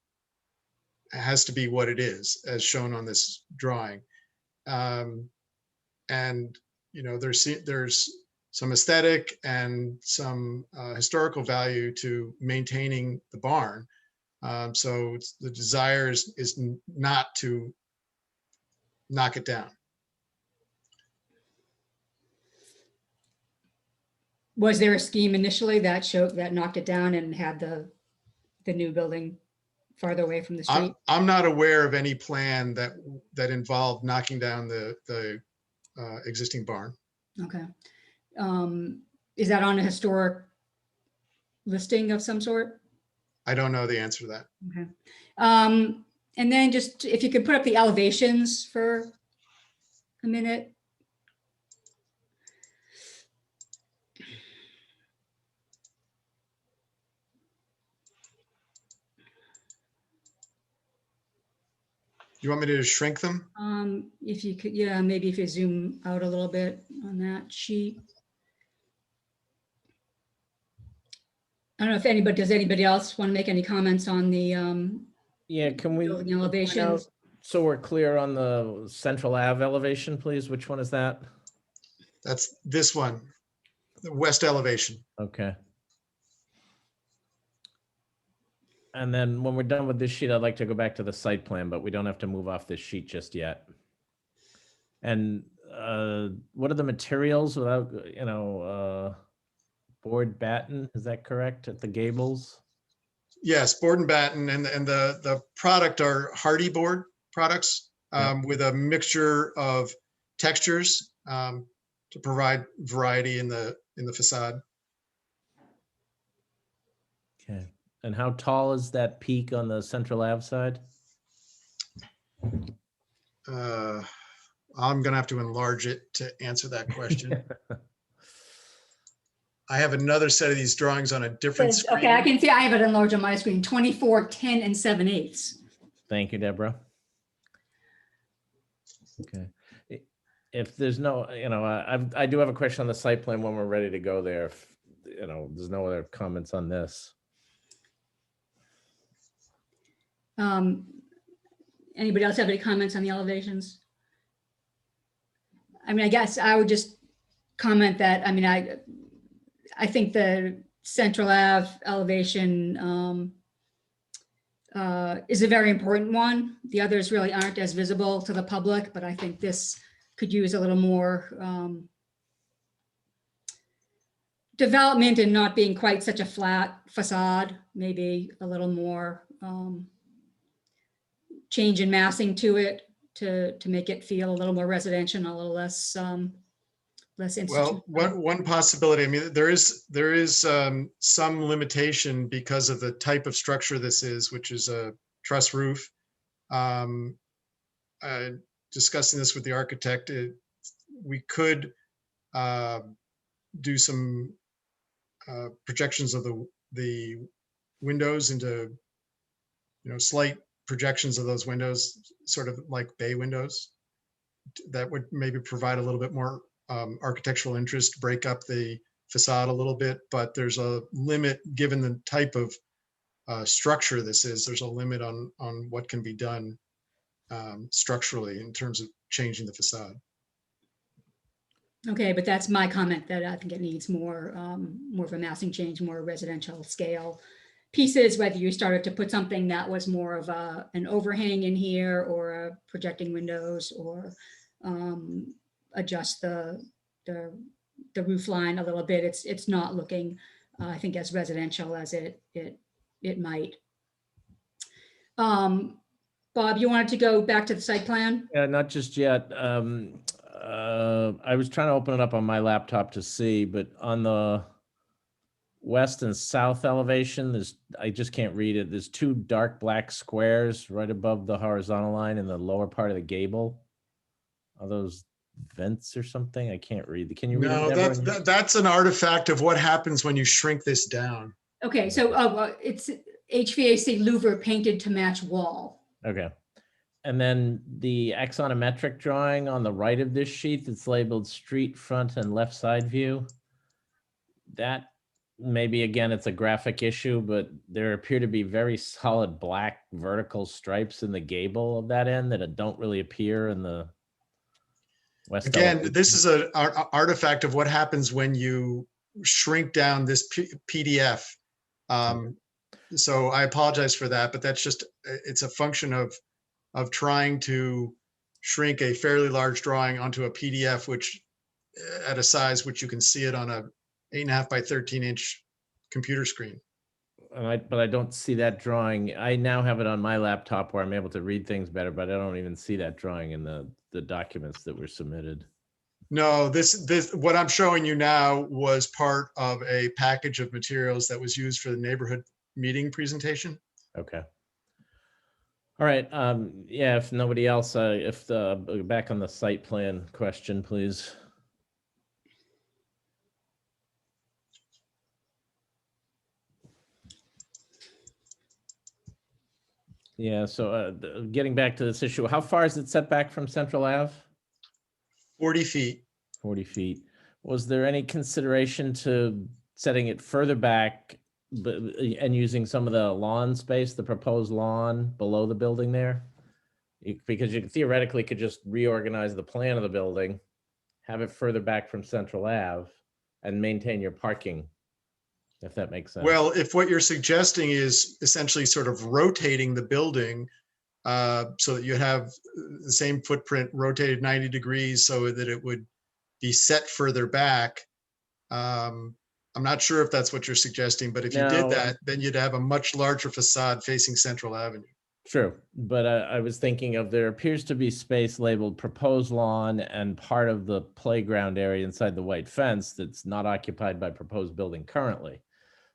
has to be what it is, as shown on this drawing. And there's some aesthetic and some historical value to maintaining the barn. So the desire is not to knock it down. Was there a scheme initially that knocked it down and had the new building farther away from the street? I'm not aware of any plan that involved knocking down the existing barn. Okay. Is that on a historic listing of some sort? I don't know the answer to that. Okay. And then just if you could put up the elevations for a minute. You want me to shrink them? If you could, yeah, maybe if you zoom out a little bit on that sheet. I don't know if does anybody else want to make any comments on the Yeah, can we? building elevations? So we're clear on the Central Ave elevation, please. Which one is that? That's this one, the west elevation. Okay. And then when we're done with this sheet, I'd like to go back to the site plan, but we don't have to move off this sheet just yet. And what are the materials without, board batten, is that correct, at the gables? Yes, board and batten, and the product are hardy board products with a mixture of textures to provide variety in the facade. Okay. And how tall is that peak on the Central Ave side? I'm gonna have to enlarge it to answer that question. I have another set of these drawings on a different screen. Okay, I can see I have it enlarged on my screen, 24, 10, and 7/8. Thank you, Deborah. Okay. If there's no, I do have a question on the site plan when we're ready to go there. there's no other comments on this. Anybody else have any comments on the elevations? I mean, I guess I would just comment that, I mean, I think the Central Ave elevation is a very important one. The others really aren't as visible to the public, but I think this could use a little more development and not being quite such a flat facade, maybe a little more change in massing to it to make it feel a little more residential and a little less less institutional. Well, one possibility, I mean, there is some limitation because of the type of structure this is, which is a truss roof. Discussing this with the architect, we could do some projections of the windows into, slight projections of those windows, sort of like bay windows. That would maybe provide a little bit more architectural interest, break up the facade a little bit, but there's a limit given the type of structure this is. There's a limit on what can be done structurally in terms of changing the facade. Okay, but that's my comment, that I think it needs more of a massing change, more residential scale pieces, whether you started to put something that was more of an overhang in here or projecting windows, or adjust the roof line a little bit. It's not looking, I think, as residential as it might. Bob, you wanted to go back to the site plan? Yeah, not just yet. I was trying to open it up on my laptop to see, but on the west and south elevation, I just can't read it. There's two dark black squares right above the horizontal line in the lower part of the gable. Are those vents or something? I can't read. Can you read No, it? that's an artifact of what happens when you shrink this down. Okay, so it's HVAC louver painted to match wall. Okay. And then the axonometric drawing on the right of this sheet that's labeled street front and left side view. That maybe, again, it's a graphic issue, but there appear to be very solid black vertical stripes in the gable of that end that don't really appear in the west. Again, elevation. this is an artifact of what happens when you shrink down this PDF. So I apologize for that, but that's just, it's a function of trying to shrink a fairly large drawing onto a PDF, which at a size which you can see it on a 8.5 by 13 inch computer screen. But I don't see that drawing. I now have it on my laptop where I'm able to read things better, but I don't even see that drawing in the documents that were submitted. No, this what I'm showing you now was part of a package of materials that was used for the neighborhood meeting presentation. Okay. All right. Yeah, if nobody else, back on the site plan question, please. Yeah, so getting back to this issue, how far is it set back from Central Ave? 40 feet. 40 feet. Was there any consideration to setting it further back and using some of the lawn space, the proposed lawn below the building there? Because you theoretically could just reorganize the plan of the building, have it further back from Central Ave, and maintain your parking, if that makes sense. Well, if what you're suggesting is essentially sort of rotating the building so that you have the same footprint rotated 90 degrees so that it would be set further back. I'm not sure if that's what you're suggesting, but if you did that, then you'd have a much larger facade facing Central Avenue. True, but I was thinking of, there appears to be space labeled proposed lawn and part of the playground area inside the white fence that's not occupied by proposed building currently.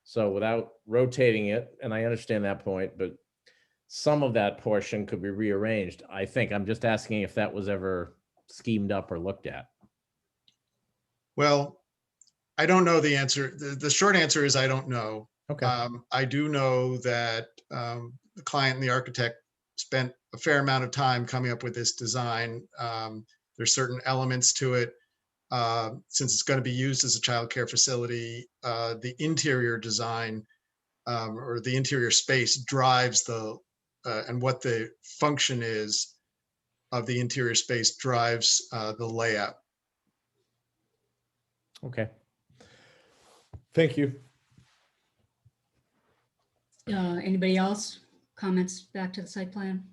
So without rotating it, and I understand that point, but some of that portion could be rearranged. I think I'm just asking if that was ever schemed up or looked at. Well, I don't know the answer. The short answer is I don't know. Okay. I do know that the client and the architect spent a fair amount of time coming up with this design. There's certain elements to it since it's going to be used as a childcare facility, the interior design or the interior space drives and what the function is of the interior space drives the layout. Okay. Thank you. Anybody else? Comments back to the site plan?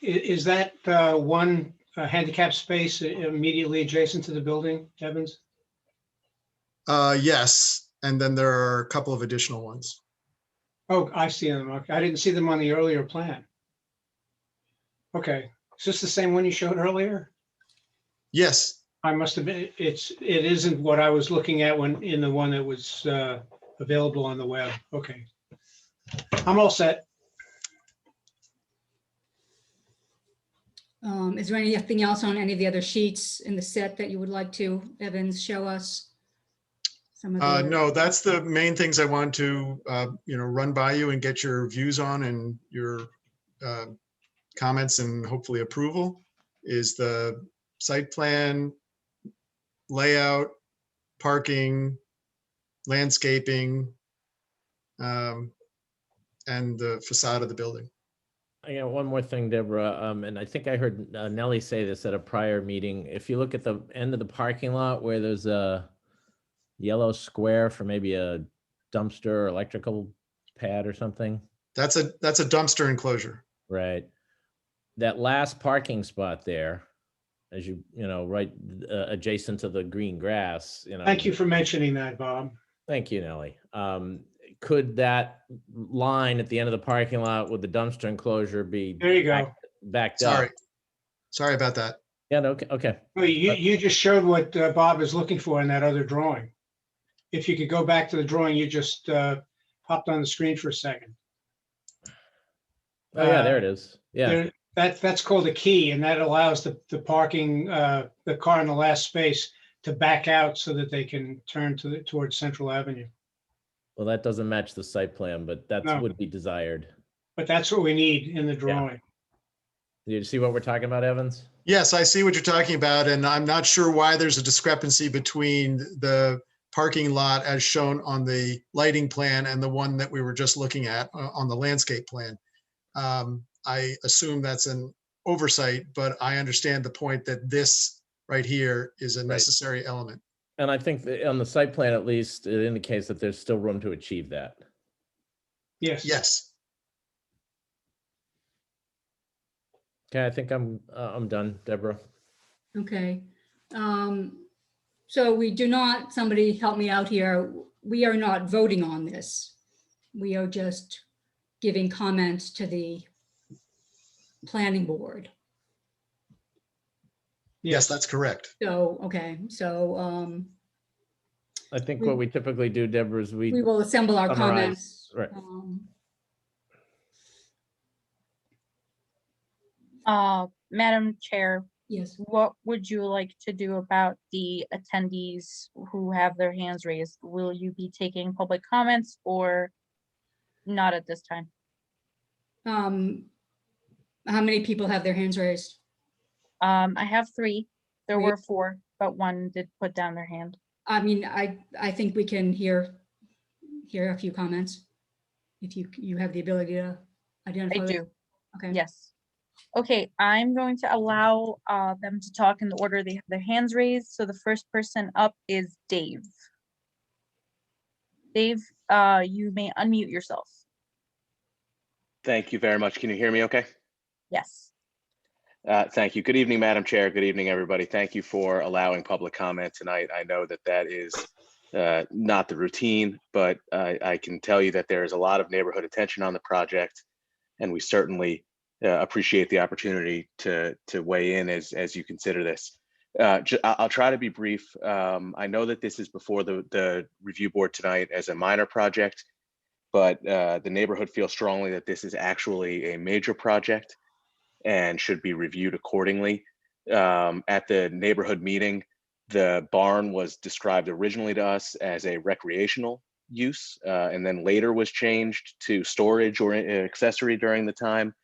Is that one handicap space immediately adjacent to the building, Evans? Yes, and then there are a couple of additional ones. Oh, I see them. Okay. I didn't see them on the earlier plan. Okay, is this the same one you showed earlier? Yes, I must have been, it isn't what I was looking at when, in the one that was available on the web. Okay. I'm all set. Is there anything else on any of the other sheets in the set that you would like to, Evans, show us? Some of the, no, that's the main things I want to, run by you and get your views on and your comments and hopefully approval is the site plan, layout, parking, landscaping, and the facade of the building. I got one more thing, Deborah, and I think I heard Nellie say this at a prior meeting. If you look at the end of the parking lot where there's a yellow square for maybe a dumpster or electrical pad or something. That's a dumpster enclosure. Right. That last parking spot there, as right adjacent to the green grass, Thank you for mentioning that, Bob. Thank you, Nellie. Could that line at the end of the parking lot with the dumpster enclosure be There you go. backed up? Sorry about that. Yeah, no, okay. Well, you just showed what Bob is looking for in that other drawing. If you could go back to the drawing, you just popped on the screen for a second. Oh yeah, there it is. Yeah. That's called a key, and that allows the parking, the car in the last space to back out so that they can turn towards Central Avenue. Well, that doesn't match the site plan, but that No. would be desired. But that's what we need in the drawing. Do you see what we're talking about, Evans? Yes, I see what you're talking about, and I'm not sure why there's a discrepancy between the parking lot as shown on the lighting plan and the one that we were just looking at on the landscape plan. I assume that's an oversight, but I understand the point that this right here is a necessary element. And I think that on the site plan, at least, it indicates that there's still room to achieve that. Yes. Yes. Okay, I think I'm done, Deborah. okay. So we do not, somebody help me out here. We are not voting on this. We are just giving comments to the planning board. Yes, that's correct. So, okay, so I think what we typically do, Deborah, is we will assemble our summarize, comments. right. Madam Chair, Yes, what would you like to do about the attendees who have their hands raised? Will you be taking public comments or not at this time? how many people have their hands raised? I have 3. There Three. were 4, but 1 did put down their hand. I mean, I think we can hear a few comments. If you have the ability to identify. I them. do, Okay. yes. Okay, I'm going to allow them to talk in the order they have their hands raised. So the first person up is Dave. Dave, you may unmute yourself. Thank you very much. Can you hear me okay? Yes. Thank you. Good evening, Madam Chair. Good evening, everybody. Thank you for allowing public comment tonight. I know that is not the routine, but I can tell you that there is a lot of neighborhood attention on the project, and we certainly appreciate the opportunity to weigh in as you consider this. I'll try to be brief. I know that this is before the review board tonight as a minor project, but the neighborhood feels strongly that this is actually a major project and should be reviewed accordingly. At the neighborhood meeting, the barn was described originally to us as a recreational use, and then later was changed to storage or accessory during the time.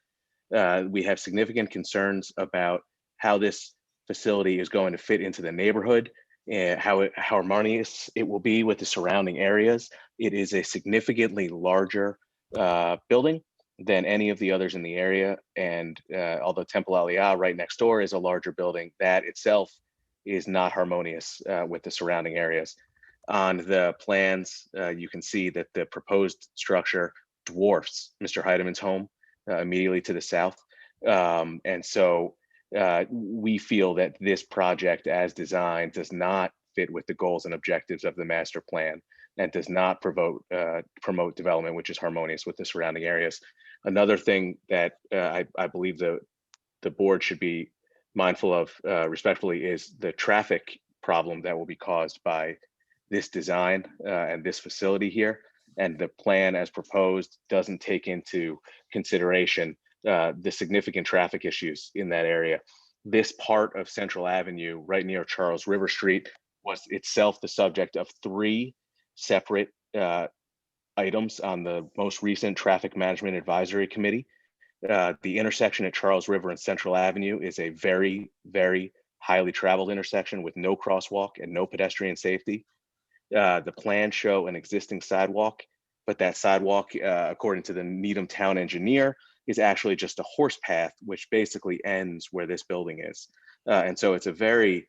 We have significant concerns about how this facility is going to fit into the neighborhood. how harmonious it will be with the surrounding areas. It is a significantly larger building than any of the others in the area. And although Temple Aliyah right next door is a larger building, that itself is not harmonious with the surrounding areas. On the plans, you can see that the proposed structure dwarfs Mr. Heideman's home immediately to the south. And so we feel that this project as designed does not fit with the goals and objectives of the master plan and does not promote development which is harmonious with the surrounding areas. Another thing that I believe the board should be mindful of respectfully is the traffic problem that will be caused by this design and this facility here. And the plan as proposed doesn't take into consideration the significant traffic issues in that area. This part of Central Avenue right near Charles River Street was itself the subject of 3 separate items on the most recent Traffic Management Advisory Committee. The intersection at Charles River and Central Avenue is a very, very highly traveled intersection with no crosswalk and no pedestrian safety. The plans show an existing sidewalk, but that sidewalk, according to the Needham town engineer, is actually just a horse path, which basically ends where this building is. And so it's a very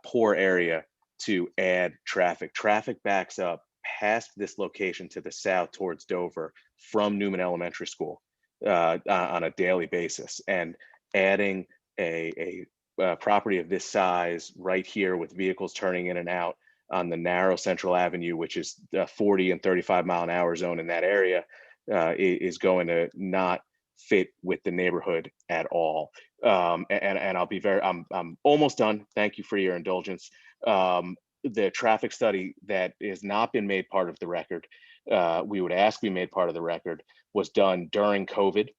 poor area to add traffic. Traffic backs up past this location to the south towards Dover from Newman Elementary School on a daily basis. And adding a property of this size right here with vehicles turning in and out on the narrow Central Avenue, which is 40 and 35 mile an hour zone in that area, is going to not fit with the neighborhood at all. And I'll be I'm almost done. Thank you for your indulgence. The traffic study that has not been made part of the record, we would ask be made part of the record, was done during COVID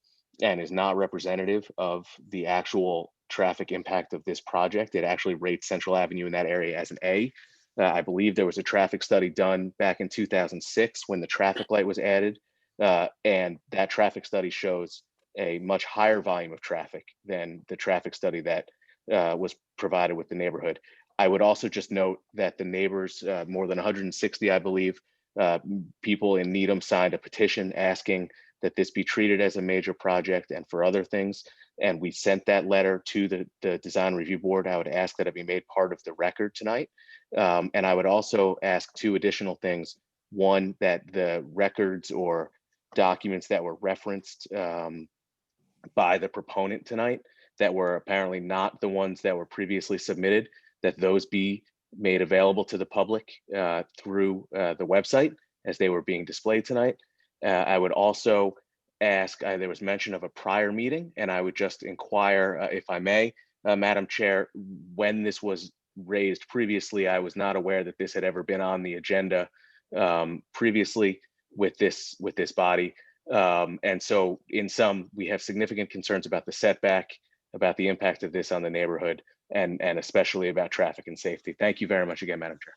and is not representative of the actual traffic impact of this project. It actually rates Central Avenue in that area as an A. I believe there was a traffic study done back in 2006 when the traffic light was added. And that traffic study shows a much higher volume of traffic than the traffic study that was provided with the neighborhood. I would also just note that the neighbors, more than 160, I believe, people in Needham signed a petition asking that this be treated as a major project and for other things. And we sent that letter to the Design Review Board. I would ask that it be made part of the record tonight. And I would also ask 2 additional things. One, that the records or documents that were referenced by the proponent tonight that were apparently not the ones that were previously submitted, that those be made available to the public through the website as they were being displayed tonight. I would also ask, there was mention of a prior meeting, and I would just inquire, if I may, Madam Chair, when this was raised previously. I was not aware that this had ever been on the agenda previously with this body. And so in sum, we have significant concerns about the setback, about the impact of this on the neighborhood, and especially about traffic and safety. Thank you very much again, Madam Chair.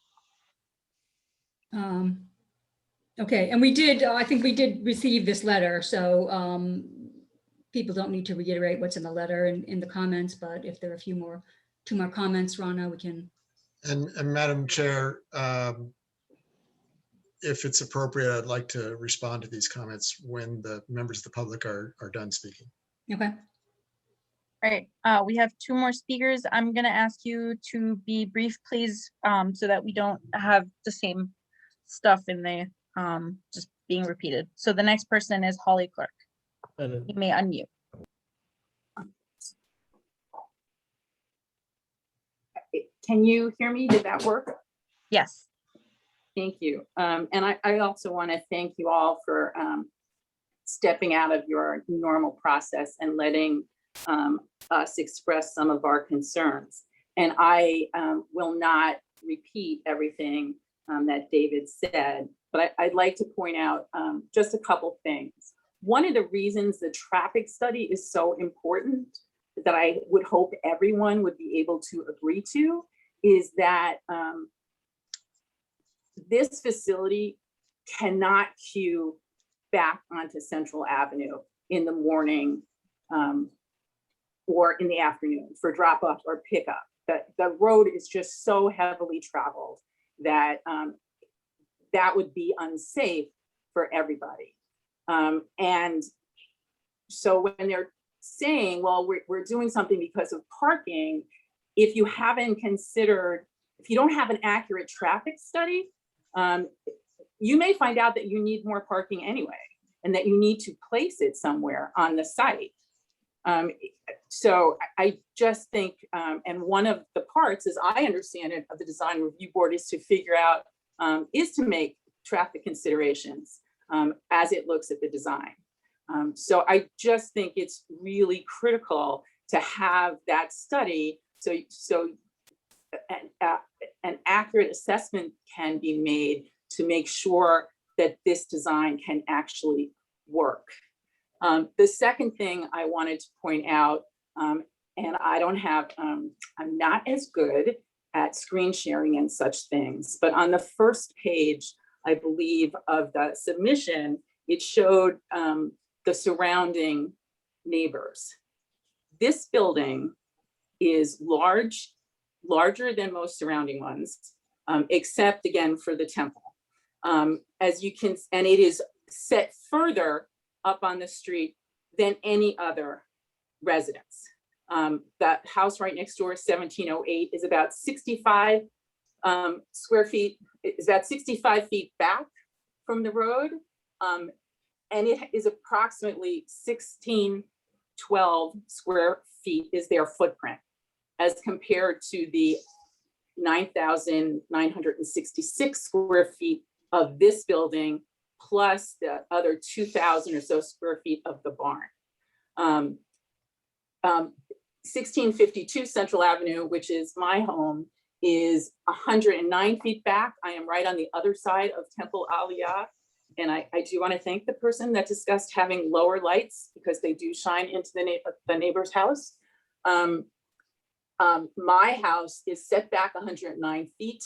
Okay, and we did, I think we did receive this letter, so people don't need to reiterate what's in the letter and in the comments, but if there are two more comments, Rana, we can. And Madam Chair, if it's appropriate, I'd like to respond to these comments when the members of the public are done speaking. Okay. All right, we have 2 more speakers. I'm gonna ask you to be brief, please, so that we don't have the same stuff in the just being repeated. So the next person is Holly Clark. You may unmute. Can you hear me? Did that work? Yes. Thank you. And I also want to thank you all for stepping out of your normal process and letting us express some of our concerns. And I will not repeat everything that David said, but I'd like to point out just a couple things. One of the reasons the traffic study is so important that I would hope everyone would be able to agree to is that this facility cannot queue back onto Central Avenue in the morning or in the afternoon for drop off or pickup. the road is just so heavily traveled that that would be unsafe for everybody. And so when they're saying, well, we're doing something because of parking, if you haven't considered, if you don't have an accurate traffic study, you may find out that you need more parking anyway, and that you need to place it somewhere on the site. So I just think, and one of the parts, as I understand it, of the design review board is to figure out, is to make traffic considerations as it looks at the design. So I just think it's really critical to have that study so an accurate assessment can be made to make sure that this design can actually work. The second thing I wanted to point out, and I don't have, I'm not as good at screen sharing and such things, but on the first page, I believe, of the submission, it showed the surrounding neighbors. This building is larger than most surrounding ones, except again for the temple. As you can, and it is set further up on the street than any other residence. That house right next door, 1708, is about 65 square feet, is about 65 feet back from the road. And it is approximately 1612 square feet is their footprint, as compared to the 9,966 square feet of this building, plus the other 2,000 or so square feet of the barn. 1652 Central Avenue, which is my home, is 109 feet back. I am right on the other side of Temple Aliyah. And I do want to thank the person that discussed having lower lights, because they do shine into the neighbor's house. My house is set back 109 feet,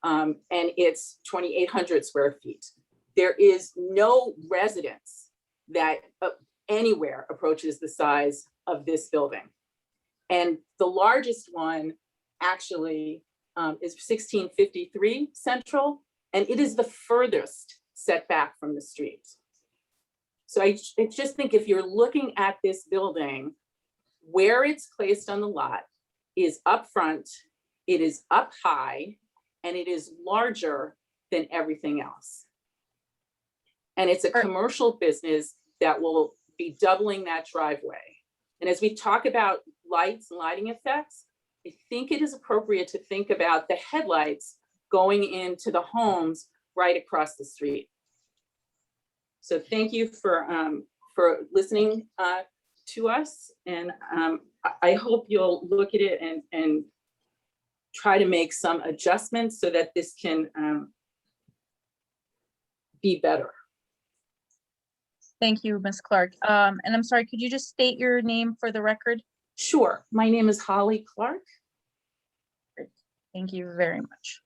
and it's 2,800 square feet. There is no residence that anywhere approaches the size of this building. And the largest one actually is 1653 Central, and it is the furthest set back from the street. So I just think if you're looking at this building, where it's placed on the lot is up front, it is up high, and it is larger than everything else. And it's a commercial business that will be doubling that driveway. And as we talk about lights and lighting effects, I think it is appropriate to think about the headlights going into the homes right across the street. So thank you for listening to us. And I hope you'll look at it and try to make some adjustments so that this can be better. Thank you, Ms. Clark. And I'm sorry, could you just state your name for the record? Sure. My name is Holly Clark. Great. Thank you very much.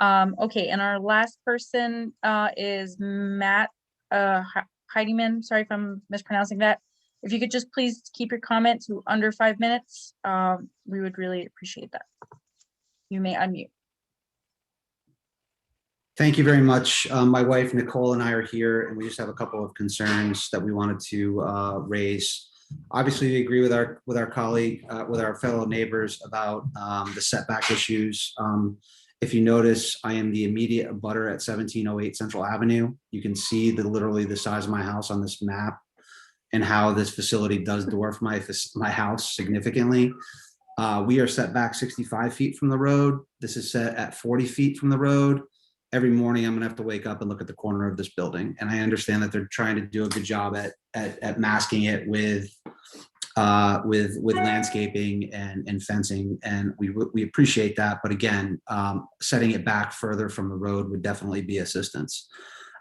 Okay, and our last person is Matt Heidemann. Sorry if I'm mispronouncing that. If you could just please keep your comment to under 5 minutes, we would really appreciate that. You may unmute. Thank you very much. My wife Nicole and I are here, and we just have a couple of concerns that we wanted to raise. Obviously, we agree with our colleague, with our fellow neighbors about the setback issues. If you notice, I am the immediate abutter at 1708 Central Avenue. You can see literally the size of my house on this map, and how this facility does dwarf my house significantly. We are set back 65 feet from the road. This is set at 40 feet from the road. Every morning, I'm gonna have to wake up and look at the corner of this building. And I understand that they're trying to do a good job at masking it with landscaping and fencing, and we appreciate that. But again, setting it back further from the road would definitely be assistance.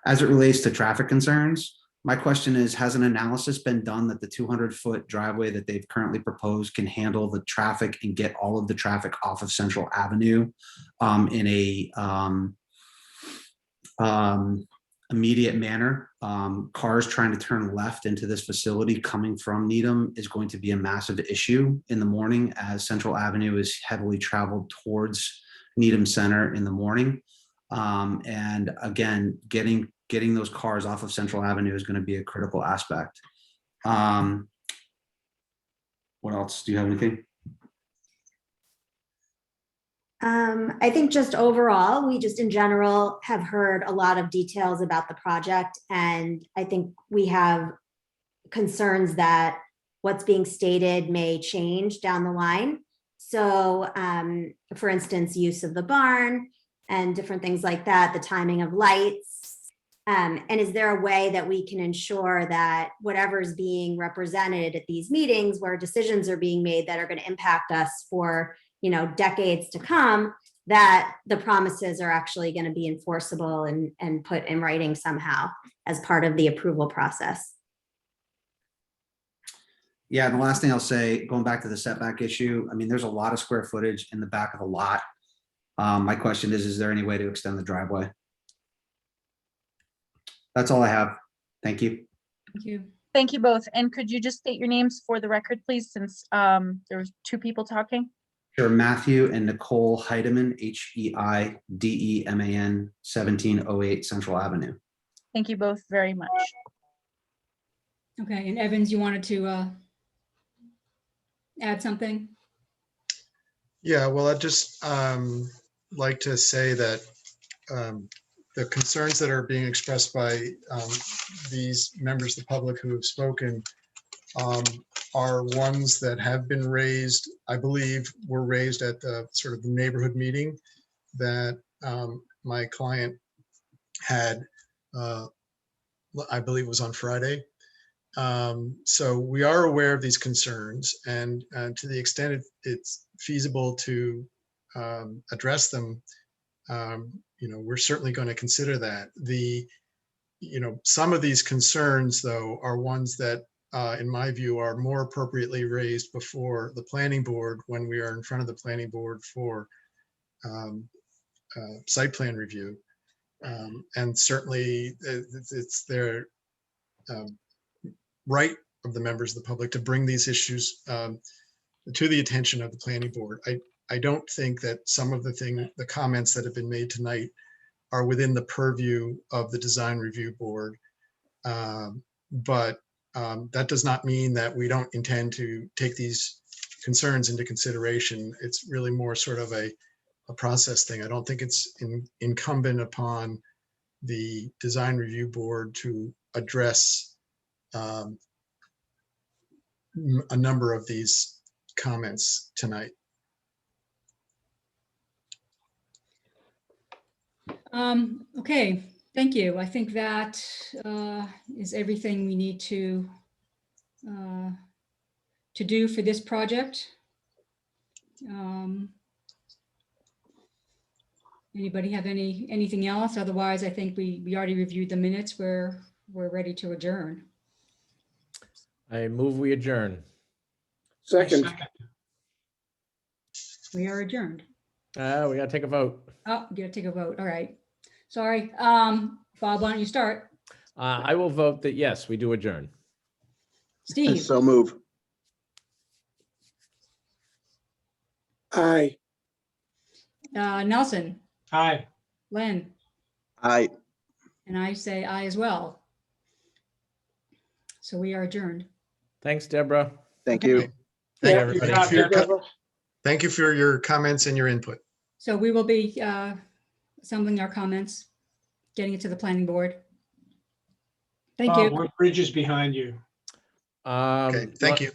As it relates to traffic concerns, my question is, has an analysis been done that the 200-foot driveway that they've currently proposed can handle the traffic and get all of the traffic off of Central Avenue in a immediate manner. Cars trying to turn left into this facility coming from Needham is going to be a massive issue in the morning, as Central Avenue is heavily traveled towards Needham Center in the morning. And again, getting those cars off of Central Avenue is going to be a critical aspect. What else? Do you have anything? I think just overall, we just in general have heard a lot of details about the project, and I think we have concerns that what's being stated may change down the line. So for instance, use of the barn and different things like that, the timing of lights. And is there a way that we can ensure that whatever's being represented at these meetings where decisions are being made that are going to impact us for, you know, decades to come, that the promises are actually going to be enforceable and put in writing somehow as part of the approval process? Yeah, and the last thing I'll say, going back to the setback issue, I mean, there's a lot of square footage in the back of the lot. My question is there any way to extend the driveway? That's all I have. Thank you. Thank you. Thank you both. And could you just state your names for the record, please, since there was two people talking? Sure, Matthew and Nicole Heidemann, Heideman, 1708 Central Avenue. Thank you both very much. Okay, and Evans, you wanted to add something? Yeah, well, I'd just like to say that the concerns that are being expressed by these members of the public who have spoken are ones that have been raised, I believe were raised at the sort of the neighborhood meeting that my client had, I believe it was on Friday. So we are aware of these concerns, and to the extent it's feasible to address them, you know, we're certainly going to consider that. Some of these concerns, though, are ones that, in my view, are more appropriately raised before the planning board when we are in front of the planning board for site plan review. And certainly it's their right of the members of the public to bring these issues to the attention of the planning board. I don't think that some of the comments that have been made tonight are within the purview of the design review board. But that does not mean that we don't intend to take these concerns into consideration. It's really more sort of a process thing. I don't think it's incumbent upon the design review board to address a number of these comments tonight. Okay, thank you. I think that is everything we need to do for this project. Anybody have anything else? Otherwise, I think we already reviewed the minutes. We're ready to adjourn. I move we adjourn. Second. We are adjourned. We gotta take a vote. Oh, you gotta take a vote. All right. Sorry. Bob, why don't you start? I will vote that yes, we do adjourn. Steve? So move. Aye. Nelson? Aye. Len? Aye. And I say aye as well. So we are adjourned. Thanks, Deborah. Thank you. Thank you, Good job, everybody. Thank you for your comments and your input. So we will be assembling our comments, getting it to the planning board. Thank Bob, you. what bridge is behind you? Okay, thank you.